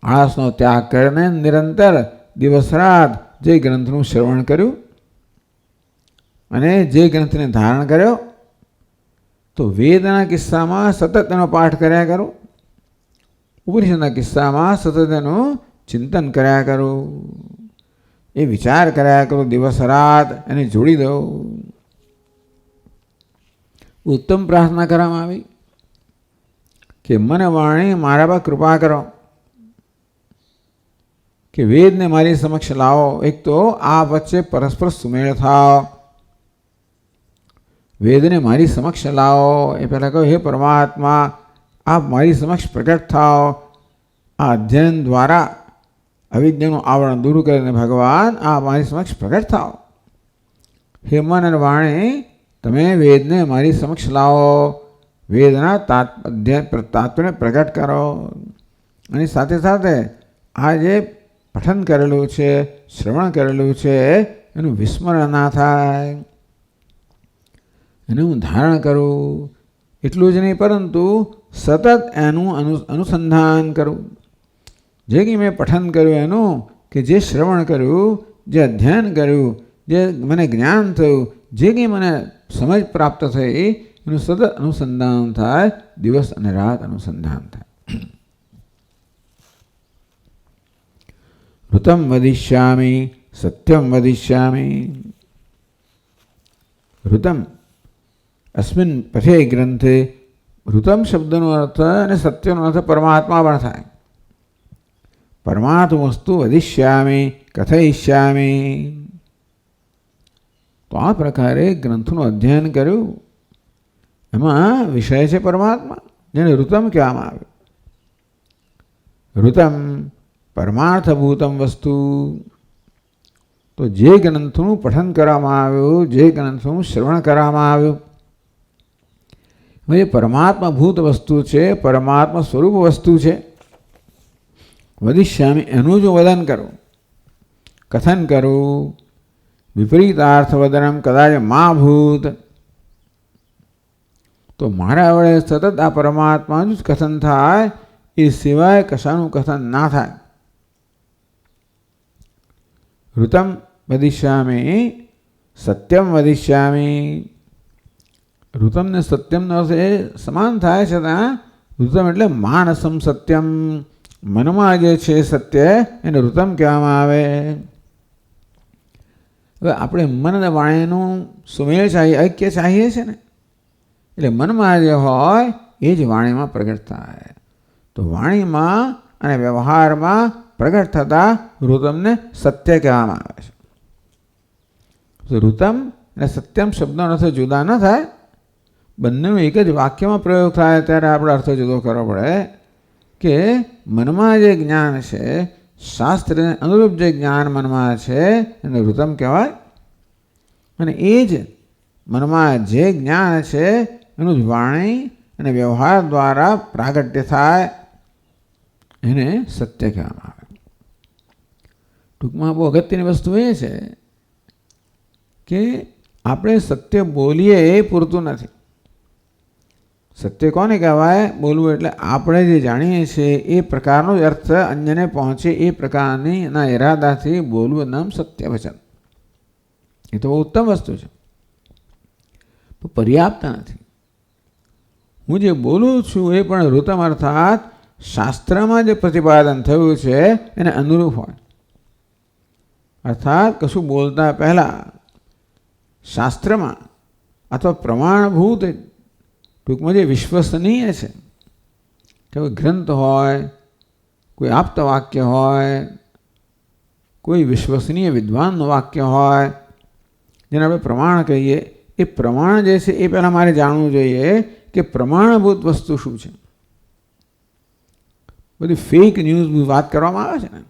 આળસનો ત્યાગ કરીને નિરંતર દિવસ રાત જે ગ્રંથનું શ્રવણ કર્યું અને જે ગ્રંથને ધારણ કર્યો તો વેદના કિસ્સામાં સતત એનો પાઠ કર્યા કરો, ઉપનિષદના કિસ્સામાં સતત એનું ચિંતન કર્યા કરો, એ વિચાર કર્યા કરો, દિવસ રાત એને જોડી દો. ઉત્તમ પ્રાર્થના કરવામાં આવી કે મન વાણી મારા પર કૃપા કરો, કે વેદને મારી સમક્ષ લાવો. એક તો આ વચ્ચે પરસ્પર સુમેળ થાવ, વેદને મારી સમક્ષ લાવો. એ પહેલાં કહ્યું, હે પરમાત્મા, આપ મારી સમક્ષ પ્રગટ થાઓ. આ અધ્યયન દ્વારા અવિદ્યાનું આવરણ દૂર કરીને ભગવાન આ મારી સમક્ષ પ્રગટ થાઓ. હે મન અને વાણી, તમે વેદને મારી સમક્ષ લાવો, વેદના તાત્પર્યને પ્રગટ કરો. અને સાથે સાથે આ જે પઠન કરેલું છે, શ્રવણ કરેલું છે, એનું વિસ્મરણ ના થાય, એને હું ધારણ કરું. એટલું જ નહીં, પરંતુ સતત એનું અનુસંધાન કરું. જે કંઈ મેં પઠન કર્યું એનું, કે જે શ્રવણ કર્યું, જે અધ્યયન કર્યું, જે મને જ્ઞાન થયું, જે કંઈ મને સમજ પ્રાપ્ત થઈ, એનું સતત અનુસંધાન થાય, દિવસ અને રાત અનુસંધાન થાય. ઋતમ વદિષ્યામિ સત્યમ વદિષ્યામિ. ઋતમ અસ્મિન પઠે ગ્રંથે, ઋતમ શબ્દનો અર્થ અને સત્યનો અર્થ પરમાત્મા પણ થાય. પરમાત્મ વસ્તુ વદિષ્યામિ કથયિષ્યામિ. તો આ પ્રકારે ગ્રંથનું અધ્યયન કર્યું, એમાં વિષય છે પરમાત્મા, જેને ઋતમ કહેવામાં આવે. ઋતમ પરમાર્થભૂતમ વસ્તુ. તો જે ગ્રંથનું પઠન કરવામાં આવ્યું, જે ગ્રંથનું શ્રવણ કરવામાં આવ્યું, એ પરમાત્માભૂત વસ્તુ છે, પરમાત્મા સ્વરૂપ વસ્તુ છે. વદિષ્યામી એનું જો વદન કરું, કથન કરું, વિપરીતાર્થ વદનમ કદાચ મા ભૂત, તો મારા વડે સતત આ પરમાત્માનું જ કથન થાય, એ સિવાય કશાનું કથન ના થાય. ઋતમ વદિષ્યામિ સત્યમ વદિષ્યામિ. ઋતમ ને સત્યમનો અર્થ એ સમાન થાય છતાં ઋતમ એટલે માનસમ સત્યમ, મનમાં જે છે સત્ય, એને ઋતમ કહેવામાં આવે. હવે આપણે મન અને વાણીનું સુમેળ ચાહીએ, ઐક્ય ચાહીએ છીએ ને, એટલે મનમાં જે હોય એ જ વાણીમાં પ્રગટ થાય. તો વાણીમાં અને વ્યવહારમાં પ્રગટ થતા ઋતમને સત્ય કહેવામાં આવે છે. તો ઋતમ અને સત્યમ શબ્દનો અર્થ જુદા ન થાય, બંનેનો એક જ વાક્યમાં પ્રયોગ થાય ત્યારે આપણે અર્થ જુદો કરવો પડે. કે મનમાં જે જ્ઞાન છે, શાસ્ત્રને અનુરૂપ જે જ્ઞાન મનમાં છે, એને ઋતમ કહેવાય. અને એ જ મનમાં જે જ્ઞાન છે એનું જ વાણી અને વ્યવહાર દ્વારા પ્રાગટ્ય થાય, એને સત્ય કહેવામાં આવે. ટૂંકમાં બહુ અગત્યની વસ્તુ એ છે કે આપણે સત્ય બોલીએ એ પૂરતું નથી. સત્ય કોને કહેવાય? બોલવું એટલે આપણે જે જાણીએ છીએ એ પ્રકારનો જ અર્થ અન્યને પહોંચે એ પ્રકારની એના ઈરાદાથી બોલવું નામ સત્ય વચન. એ તો બહુ ઉત્તમ વસ્તુ છે, તો પર્યાપ્ત નથી. હું જે બોલું છું એ પણ ઋતમ અર્થાત શાસ્ત્રમાં જે પ્રતિપાદન થયું છે એને અનુરૂપ હોય. અર્થાત કશું બોલતા પહેલાં શાસ્ત્રમાં અથવા પ્રમાણભૂત, ટૂંકમાં જે વિશ્વસનીય છે, કે કોઈ ગ્રંથ હોય, કોઈ આપ્ત વાક્ય હોય, કોઈ વિશ્વસનીય વિદ્વાનનું વાક્ય હોય, જેને આપણે પ્રમાણ કહીએ, એ પ્રમાણ જે છે એ પહેલાં મારે જાણવું જોઈએ કે પ્રમાણભૂત વસ્તુ શું છે. બધી ફેક ન્યૂઝ વાત કરવામાં આવે છે ને,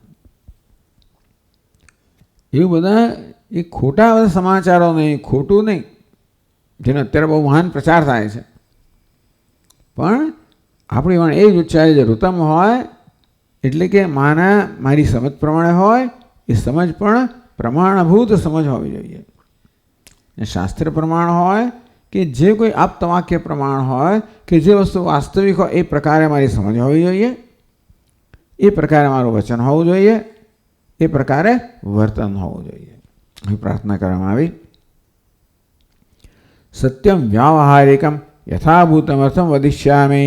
એવું બધા એ ખોટા બધા સમાચારો નહીં, ખોટું નહીં, જેનો અત્યારે બહુ મહાન પ્રચાર થાય છે. પણ આપણી વાણી એ જ ઉચ્ચારે જે ઋતમ હોય એટલે કે મારી સમજ પ્રમાણે હોય, એ સમજ પણ પ્રમાણભૂત સમજ હોવી જોઈએ. શાસ્ત્ર પ્રમાણ હોય કે જે કોઈ આપ્ત વાક્ય પ્રમાણ હોય, કે જે વસ્તુ વાસ્તવિક હોય એ પ્રકારે મારી સમજ હોવી જોઈએ, એ પ્રકારે મારું વચન હોવું જોઈએ, એ પ્રકારે વર્તન હોવું જોઈએ. અહીં પ્રાર્થના કરવામાં આવી. સત્યમ વ્યાવહારિકમ યથાભૂતમર્થમ વદિષ્યામિ.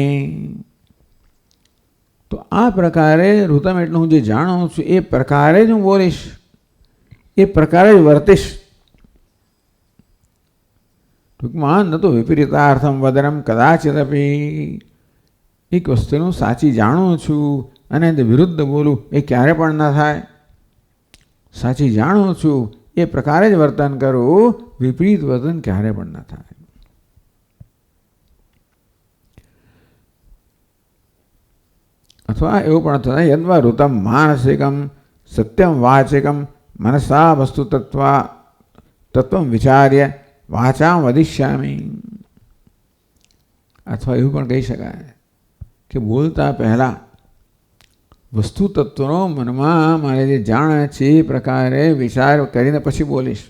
તો આ પ્રકારે ઋતમ એટલે હું જે જાણું છું એ પ્રકારે જ હું બોલીશ, એ પ્રકારે જ વર્તીશ. ટૂંકમાં ન તો વિપરીતાર્થમ વદનમ કદાચિદપી. એક વસ્તુનું સાચી જાણું છું અને તે વિરુદ્ધ બોલું એ ક્યારે પણ ન થાય. સાચી જાણું છું એ પ્રકારે જ વર્તન કરું, વિપરીત વર્તન ક્યારે પણ ન થાય. અથવા એવું પણ થાય યદ્વા ઋતમ માનસિકમ સત્યમ વાચિકમ મનસા વસ્તુ તત્વમ વિચાર્ય વાચામ વદિષ્યામિ. અથવા એવું પણ કહી શકાય કે બોલતા પહેલા વસ્તુ તત્વનો મનમાં મારે જે જાણે છે એ પ્રકારે વિચાર કરીને પછી બોલીશ.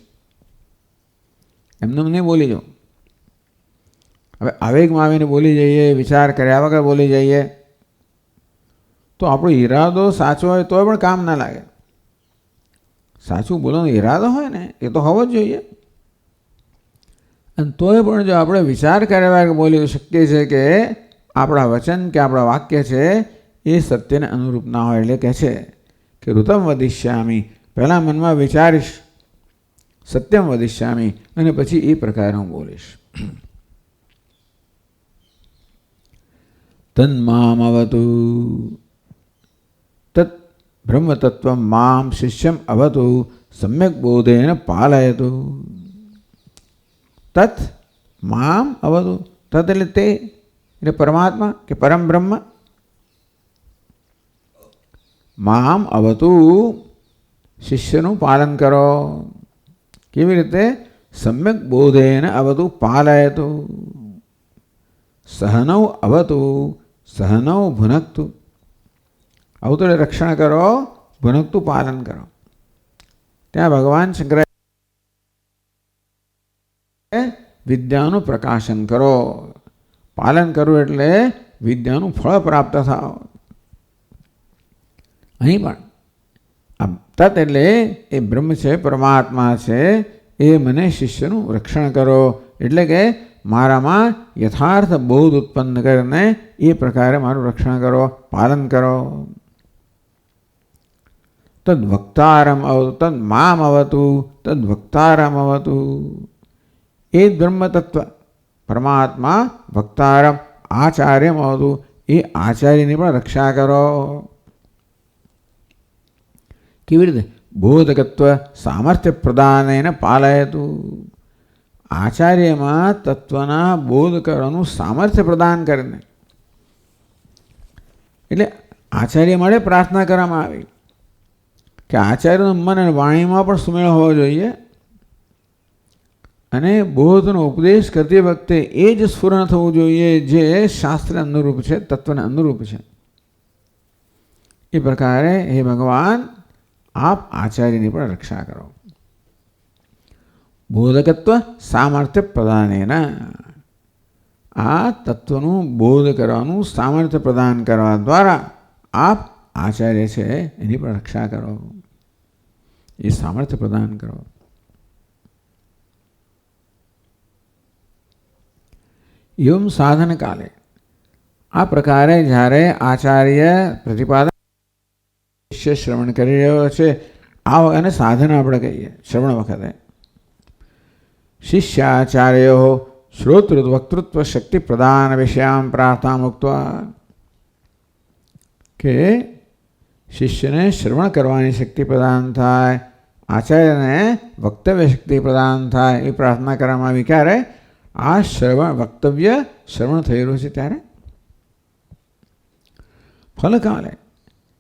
એમને નહીં બોલી જાઉં. હવે આવેગમાં આવીને બોલી જઈએ, વિચાર કર્યા વગર બોલી જઈએ તો આપણો ઈરાદો સાચો હોય તોય પણ કામ ના લાગે. સાચું બોલવાનો ઈરાદો હોય ને એ તો હોવો જ જોઈએ. અને તોય પણ જો આપણે વિચાર કર્યા વગર બોલી શકીએ છીએ કે આપણા વચન કે આપણા વાક્ય છે એ સત્યને અનુરૂપ ના હોય, એટલે કહે છે કે ઋતમ વદિષ્યામિ, પહેલાં મનમાં વિચારીશ, સત્યમ વદિષ્યામિ, અને પછી એ પ્રકારે હું બોલીશ. તન્મામ અવતુ તત્ બ્રહ્મતત્વ મામ શિષ્યમ અવતુ સમ્યક બોધેન પાલયતુ. તત્ મામ અવતુ, તત્ એટલે તે, એટલે પરમાત્મા કે પરમ બ્રહ્મ. મામ અવતુ, શિષ્યનું પાલન કરો. કેવી રીતે? સમ્યક બોધેન અવતુ પાલયતુ. સહનૌ અવતુ સહનૌ ભુનક્તુ. અવતુ એટલે રક્ષણ કરો, ભુનક્તુ પાલન કરો. ત્યાં ભગવાન શંકર વિદ્યાનું પ્રકાશન કરો. પાલન કરવું એટલે વિદ્યાનું ફળ પ્રાપ્ત થાવ. અહીં પણ તત એટલે એ બ્રહ્મ છે, પરમાત્મા છે, એ મને શિષ્યનું રક્ષણ કરો, એટલે કે મારામાં યથાર્થ બોધ ઉત્પન્ન કરીને એ પ્રકારે મારું રક્ષણ કરો, પાલન કરો. તદ વક્તારમ અવતુ તદ મામ અવતુ તદ વક્તારમ અવતુ. એ જ બ્રહ્મ તત્વ પરમાત્મા વક્તારમ આચાર્યમ અવતુ, એ આચાર્યની પણ રક્ષા કરો. કેવી રીતે? બોધકત્વ સામર્થ્ય પ્રદાનેન પાલયતુ. આચાર્યમાં તત્વના બોધ કરવાનું સામર્થ્ય પ્રદાન કરીને, એટલે આચાર્ય માટે પ્રાર્થના કરવામાં આવી કે આચાર્યનું મન અને વાણીમાં પણ સુમેળ હોવો જોઈએ, અને બોધનો ઉપદેશ કરતી વખતે એ જ સ્ફુરણ થવું જોઈએ જે શાસ્ત્રને અનુરૂપ છે, તત્વને અનુરૂપ છે. એ પ્રકારે હે ભગવાન આપ આચાર્યની પણ રક્ષા કરો. બોધકત્વ સામર્થ્ય પ્રદાનેન, આ તત્વનું બોધ કરવાનું સામર્થ્ય પ્રદાન કરવા દ્વારા આપ આચાર્ય છે એની પણ રક્ષા કરો, એ સામર્થ્ય પ્રદાન કરો. એવમ સાધન કાલે, આ પ્રકારે જ્યારે આચાર્ય પ્રતિપાદન શિષ્ય શ્રવણ કરી રહ્યો છે, આ અને સાધન આપણે કહીએ શ્રવણ વખતે. શિષ્યાચાર્યો શ્રોતૃ વક્તૃત્વ શક્તિ પ્રદાન વિષયામ પ્રાર્થના મુક્તવા, કે શિષ્યને શ્રવણ કરવાની શક્તિ પ્રદાન થાય, આચાર્યને વક્તવ્ય શક્તિ પ્રદાન થાય, એ પ્રાર્થના કરવામાં આવી. ક્યારે? આ શ્રવણ વક્તવ્ય શ્રવણ થઈ રહ્યું છે ત્યારે. ફલકાલે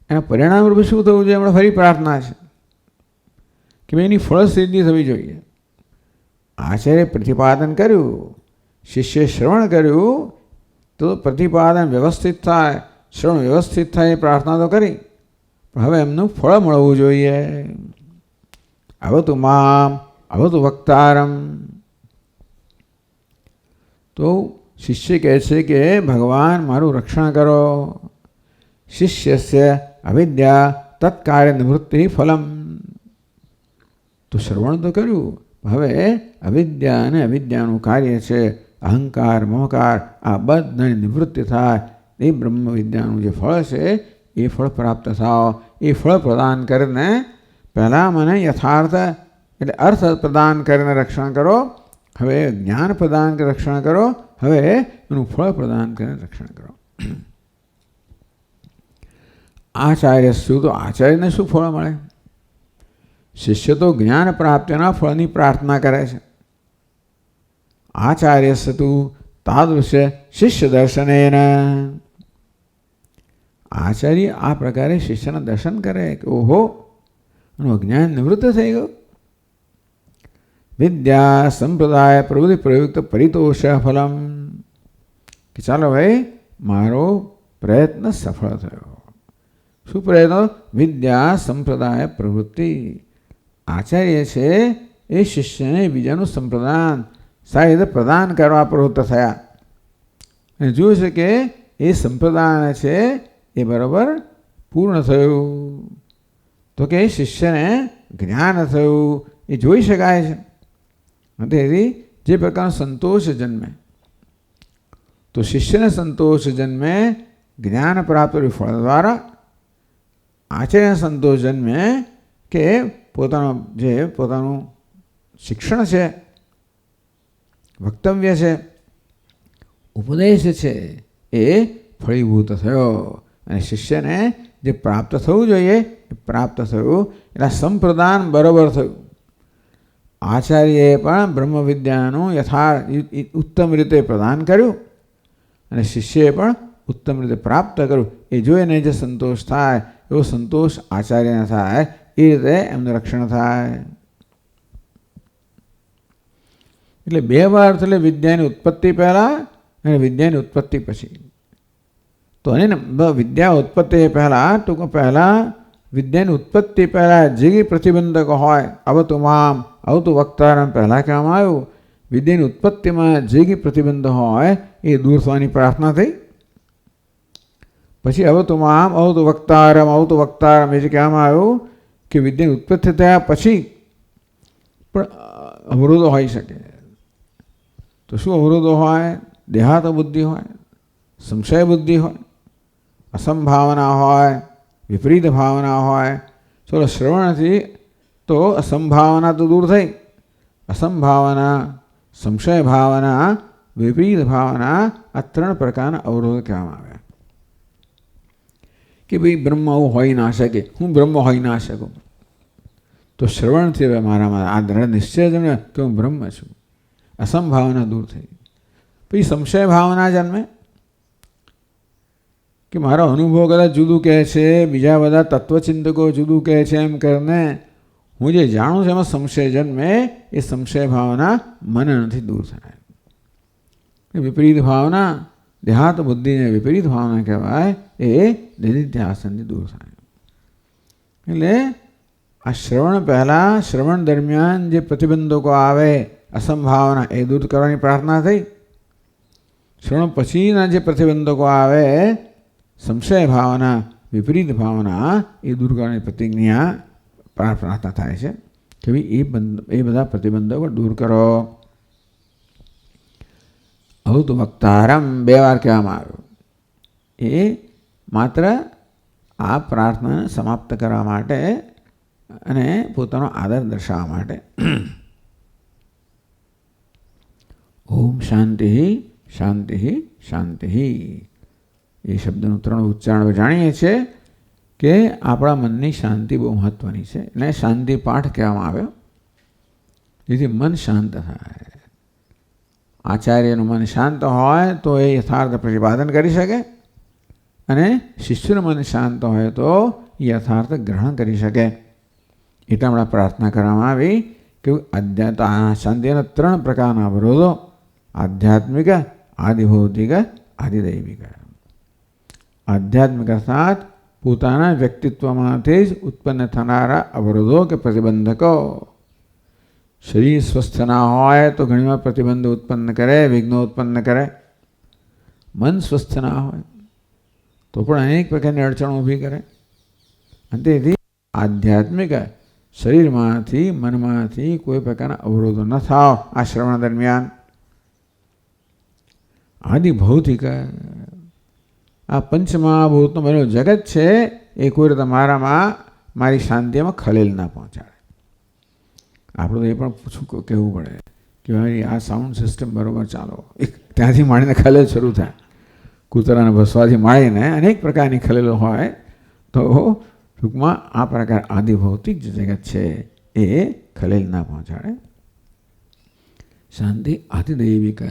એના પરિણામ રૂપે શું થવું જોઈએ? હમણાં ફરી પ્રાર્થના છે કે ભાઈ એની ફળ સિદ્ધિ થવી જોઈએ. આચાર્ય પ્રતિપાદન કર્યું, શિષ્ય શ્રવણ કર્યું, તો પ્રતિપાદન વ્યવસ્થિત થાય, શ્રવણ વ્યવસ્થિત થાય, એ પ્રાર્થના તો કરી, પણ હવે એમનું ફળ મળવું જોઈએ. અવતુ મામ અવતુ વક્તારમ. તો શિષ્ય કહે છે કે ભગવાન મારું રક્ષણ કરો. શિષ્યસ્ય અવિદ્યા તત્કાર્ય નિવૃત્તિ ફલમ. તો શ્રવણ તો કર્યું, હવે અવિદ્યા અને અવિદ્યાનું કાર્ય છે અહંકાર મમકાર આ બધાની નિવૃત્તિ થાય. એ બ્રહ્મ વિદ્યાનું જે ફળ છે એ ફળ પ્રાપ્ત થાવ. એ ફળ પ્રદાન કરીને પહેલાં મને યથાર્થ એટલે અર્થ પ્રદાન કરીને રક્ષણ કરો. હવે જ્ઞાન પ્રદાન કરીને રક્ષણ કરો. હવે એનું ફળ પ્રદાન કરીને રક્ષણ કરો. આચાર્ય શું? તો આચાર્યને શું ફળ મળે? શિષ્ય તો જ્ઞાન પ્રાપ્તિના ફળની પ્રાર્થના કરે છે. આચાર્ય સતુ તાદૃશ્ય શિષ્ય દર્શનેન. આચાર્ય આ પ્રકારે શિષ્યના દર્શન કરે કે ઓહો એનું અજ્ઞાન નિવૃત્ત થઈ ગયું. વિદ્યા સંપ્રદાય પ્રવૃત્તિ પ્રયુક્ત પરિતોષ ફલમ. કે ચાલો ભાઈ મારો પ્રયત્ન સફળ થયો. શું પ્રયત્ન? વિદ્યા સંપ્રદાય પ્રવૃત્તિ. આચાર્ય છે એ શિષ્યને બીજાનું સંપ્રદાન સારી રીતે પ્રદાન કરવા પ્રવૃત્ત થયા. અને જોયું છે કે એ સંપ્રદાન છે એ બરાબર પૂર્ણ થયું. તો કે શિષ્યને જ્ઞાન થયું એ જોઈ શકાય છે. તેથી જે પ્રકારનો સંતોષ જન્મે તો શિષ્યને સંતોષ જન્મે જ્ઞાન પ્રાપ્ત ફળ દ્વારા. આચાર્યને સંતોષ જન્મે કે પોતાનું શિક્ષણ છે, વક્તવ્ય છે, ઉપદેશ છે એ ફળીભૂત થયો. અને શિષ્યને જે પ્રાપ્ત થવું જોઈએ એ પ્રાપ્ત થયું. એટલે સંપ્રદાન બરાબર થયું. આચાર્યએ પણ બ્રહ્મ વિદ્યાનું ઉત્તમ રીતે પ્રદાન કર્યું અને શિષ્યએ પણ ઉત્તમ રીતે પ્રાપ્ત કર્યું. એ જોઈને જે સંતોષ થાય એવો સંતોષ આચાર્યને થાય. એ રીતે એમનું રક્ષણ થાય. એટલે બે વાર એટલે વિદ્યાની ઉત્પત્તિ પહેલાં અને વિદ્યાની ઉત્પત્તિ પછી. તો એને વિદ્યા ઉત્પત્તિ પહેલાં ટૂંક પહેલાં વિદ્યાની ઉત્પત્તિ પહેલાં જે પ્રતિબંધકો હોય આવતું વક્તારમ પહેલાં કહેવામાં આવ્યું. વિદ્યાની ઉત્પત્તિમાં જે પ્રતિબંધ હોય એ દૂર થવાની પ્રાર્થના થઈ. પછી આવતું વક્તારમ એ જે કહેવામાં આવ્યું કે વિદ્યાની ઉત્પત્તિ થયા પછી પણ અવરોધો હોઈ શકે. તો શું અવરોધો હોય? દેહાત બુદ્ધિ હોય, સંશય બુદ્ધિ હોય, અસંભાવના હોય, વિપરીત ભાવના હોય. ચલો શ્રવણથી તો અસંભાવના તો દૂર થઈ. અસંભાવના, સંશય ભાવના, વિપરીત ભાવના આ ત્રણ પ્રકારના અવરોધ કહેવામાં આવ્યા. કે ભાઈ બ્રહ્મ આવું હોઈ ના શકે, હું બ્રહ્મ હોઈ ના શકું. તો શ્રવણથી મારામાં આ દ્રઢ નિશ્ચય જન્મે કે હું બ્રહ્મ છું. અસંભાવના દૂર થઈ. પછી સંશય ભાવના જન્મે કે મારો અનુભવ કદાચ જુદું કહે છે, બીજા બધા તત્વચિંતકો જુદું કહે છે, એમ કરીને હું જે જાણું છું એમાં સંશય જન્મે. એ સંશય ભાવના મને નથી દૂર થાય. વિપરીત ભાવના દેહાત બુદ્ધિને વિપરીત ભાવના કહેવાય. એ નિધિધ્યાસનથી દૂર થાય. એટલે આ શ્રવણ પહેલાં શ્રવણ દરમિયાન જે પ્રતિબંધકો આવે અસંભાવના એ દૂર કરવાની પ્રાર્થના થઈ. શ્રવણ પછીના જે પ્રતિબંધકો આવે સંશય ભાવના, વિપરીત ભાવના એ દૂર કરવાની પ્રતિજ્ઞા પ્રાર્થના થાય છે કે ભાઈ એ બધા પ્રતિબંધકો દૂર કરો. હવે તો વક્તારમ બે વાર કહેવામાં આવ્યું. એ માત્ર આ પ્રાર્થનાને સમાપ્ત કરવા માટે અને પોતાનો આદર દર્શાવવા માટે. ઓમ શાંતિ શાંતિ શાંતિ એ શબ્દનું ત્રણ ઉચ્ચારણ જાણીએ છીએ કે આપણા મનની શાંતિ બહુ મહત્ત્વની છે. એટલે શાંતિ પાઠ કહેવામાં આવ્યો. જેથી મન શાંત થાય. આચાર્યનું મન શાંત હોય તો એ યથાર્થ પ્રતિપાદન કરી શકે અને શિષ્યનું મન શાંત હોય તો યથાર્થ ગ્રહણ કરી શકે. એટલે હમણાં પ્રાર્થના કરવામાં આવી કે શાંતિના ત્રણ પ્રકારના અવરોધો: આધ્યાત્મિક, આદિભૌતિક, આદિદૈવિક. આધ્યાત્મિક અર્થાત પોતાના વ્યક્તિત્વમાંથી જ ઉત્પન્ન થનારા અવરોધો કે પ્રતિબંધકો. શરીર સ્વસ્થ ના હોય તો ઘણીવાર પ્રતિબંધ ઉત્પન્ન કરે, વિઘ્નો ઉત્પન્ન કરે. મન સ્વસ્થ ના હોય તો પણ અનેક પ્રકારની અડચણો ઊભી કરે. અને તેથી આધ્યાત્મિક શરીરમાંથી મનમાંથી કોઈ પ્રકારના અવરોધો ન થાવ આ શ્રવણ દરમિયાન. આદિભૌતિક, આ પંચમહાભૂતનું બનેલું જગત છે એ કોઈ રીતે મારી શાંતિમાં ખલેલ ના પહોંચાડે. આપણે તો એ પણ કહેવું પડે કે ભાઈ આ સાઉન્ડ સિસ્ટમ બરાબર ચાલો. ત્યાંથી માંડીને ખલેલ શરૂ થાય. કૂતરાને ભસવાથી માંડીને અનેક પ્રકારની ખલેલો હોય. તો ટૂંકમાં આ પ્રકાર આદિભૌતિક જે જગત છે એ ખલેલ ના પહોંચાડે. શાંતિ આતિદૈવિક,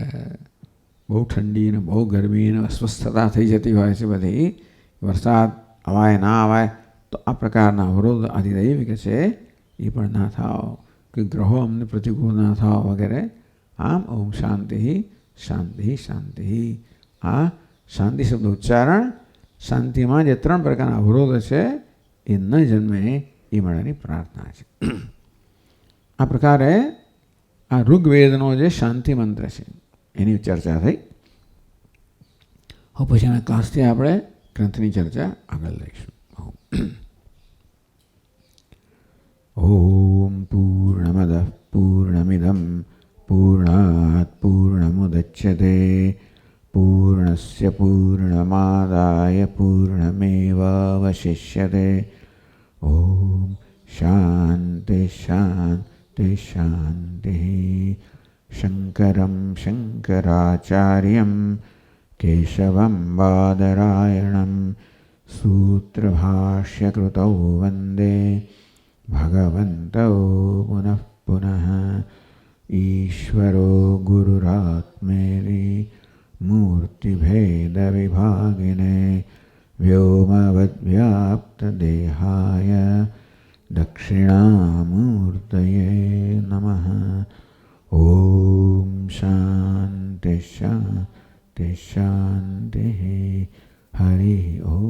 બહુ ઠંડી ને બહુ ગરમી ને અસ્વસ્થતા થઈ જતી હોય છે બધી, વરસાદ આવાય ના આવાય, તો આ પ્રકારના અવરોધ આતિદૈવિક છે એ પણ ના થાવ, કે ગ્રહો અમને પ્રતિકૂળ ના થાવ વગેરે. આમ ઓમ શાંતિ શાંતિ શાંતિ. આ શાંતિ શબ્દ ઉચ્ચારણ શાંતિમાં જે 3 પ્રકારના અવરોધ છે એ ન જન્મે એ માટેની પ્રાર્થના છે. આ પ્રકારે આ ઋગ્વેદનો જે શાંતિ મંત્ર છે એની ચર્ચા થઈ. હવે પછીના ક્લાસથી આપણે ગ્રંથની ચર્ચા આગળ લઈશું. ઓમ પૂર્ણમદ પૂર્ણમિદમ પૂર્ણાત પૂર્ણમુદચ્યતે પૂર્ણસ્ય પૂર્ણમાદાય પૂર્ણમેવાવશિષ્યતે. ઓમ શાંતિ શાંતિ શાંતિ. શંકરં શંકરાચાર્યં કેશવં બાદરાયણં સૂત્રભાષ્યકૃતૌ વંદે ભગવन्तौ પુનઃ પુનઃ. ઈશ્વરો ગુરુરાત્મેતિ મૂર્તિભેદવિભાગિને વ્યોમવદ્વ્યાપ્તદેહાય દક્ષિણામૂર્તયે નમઃ. ઓમ શાંતિ શાંતિ શાંતિ. હરિ ઓમ.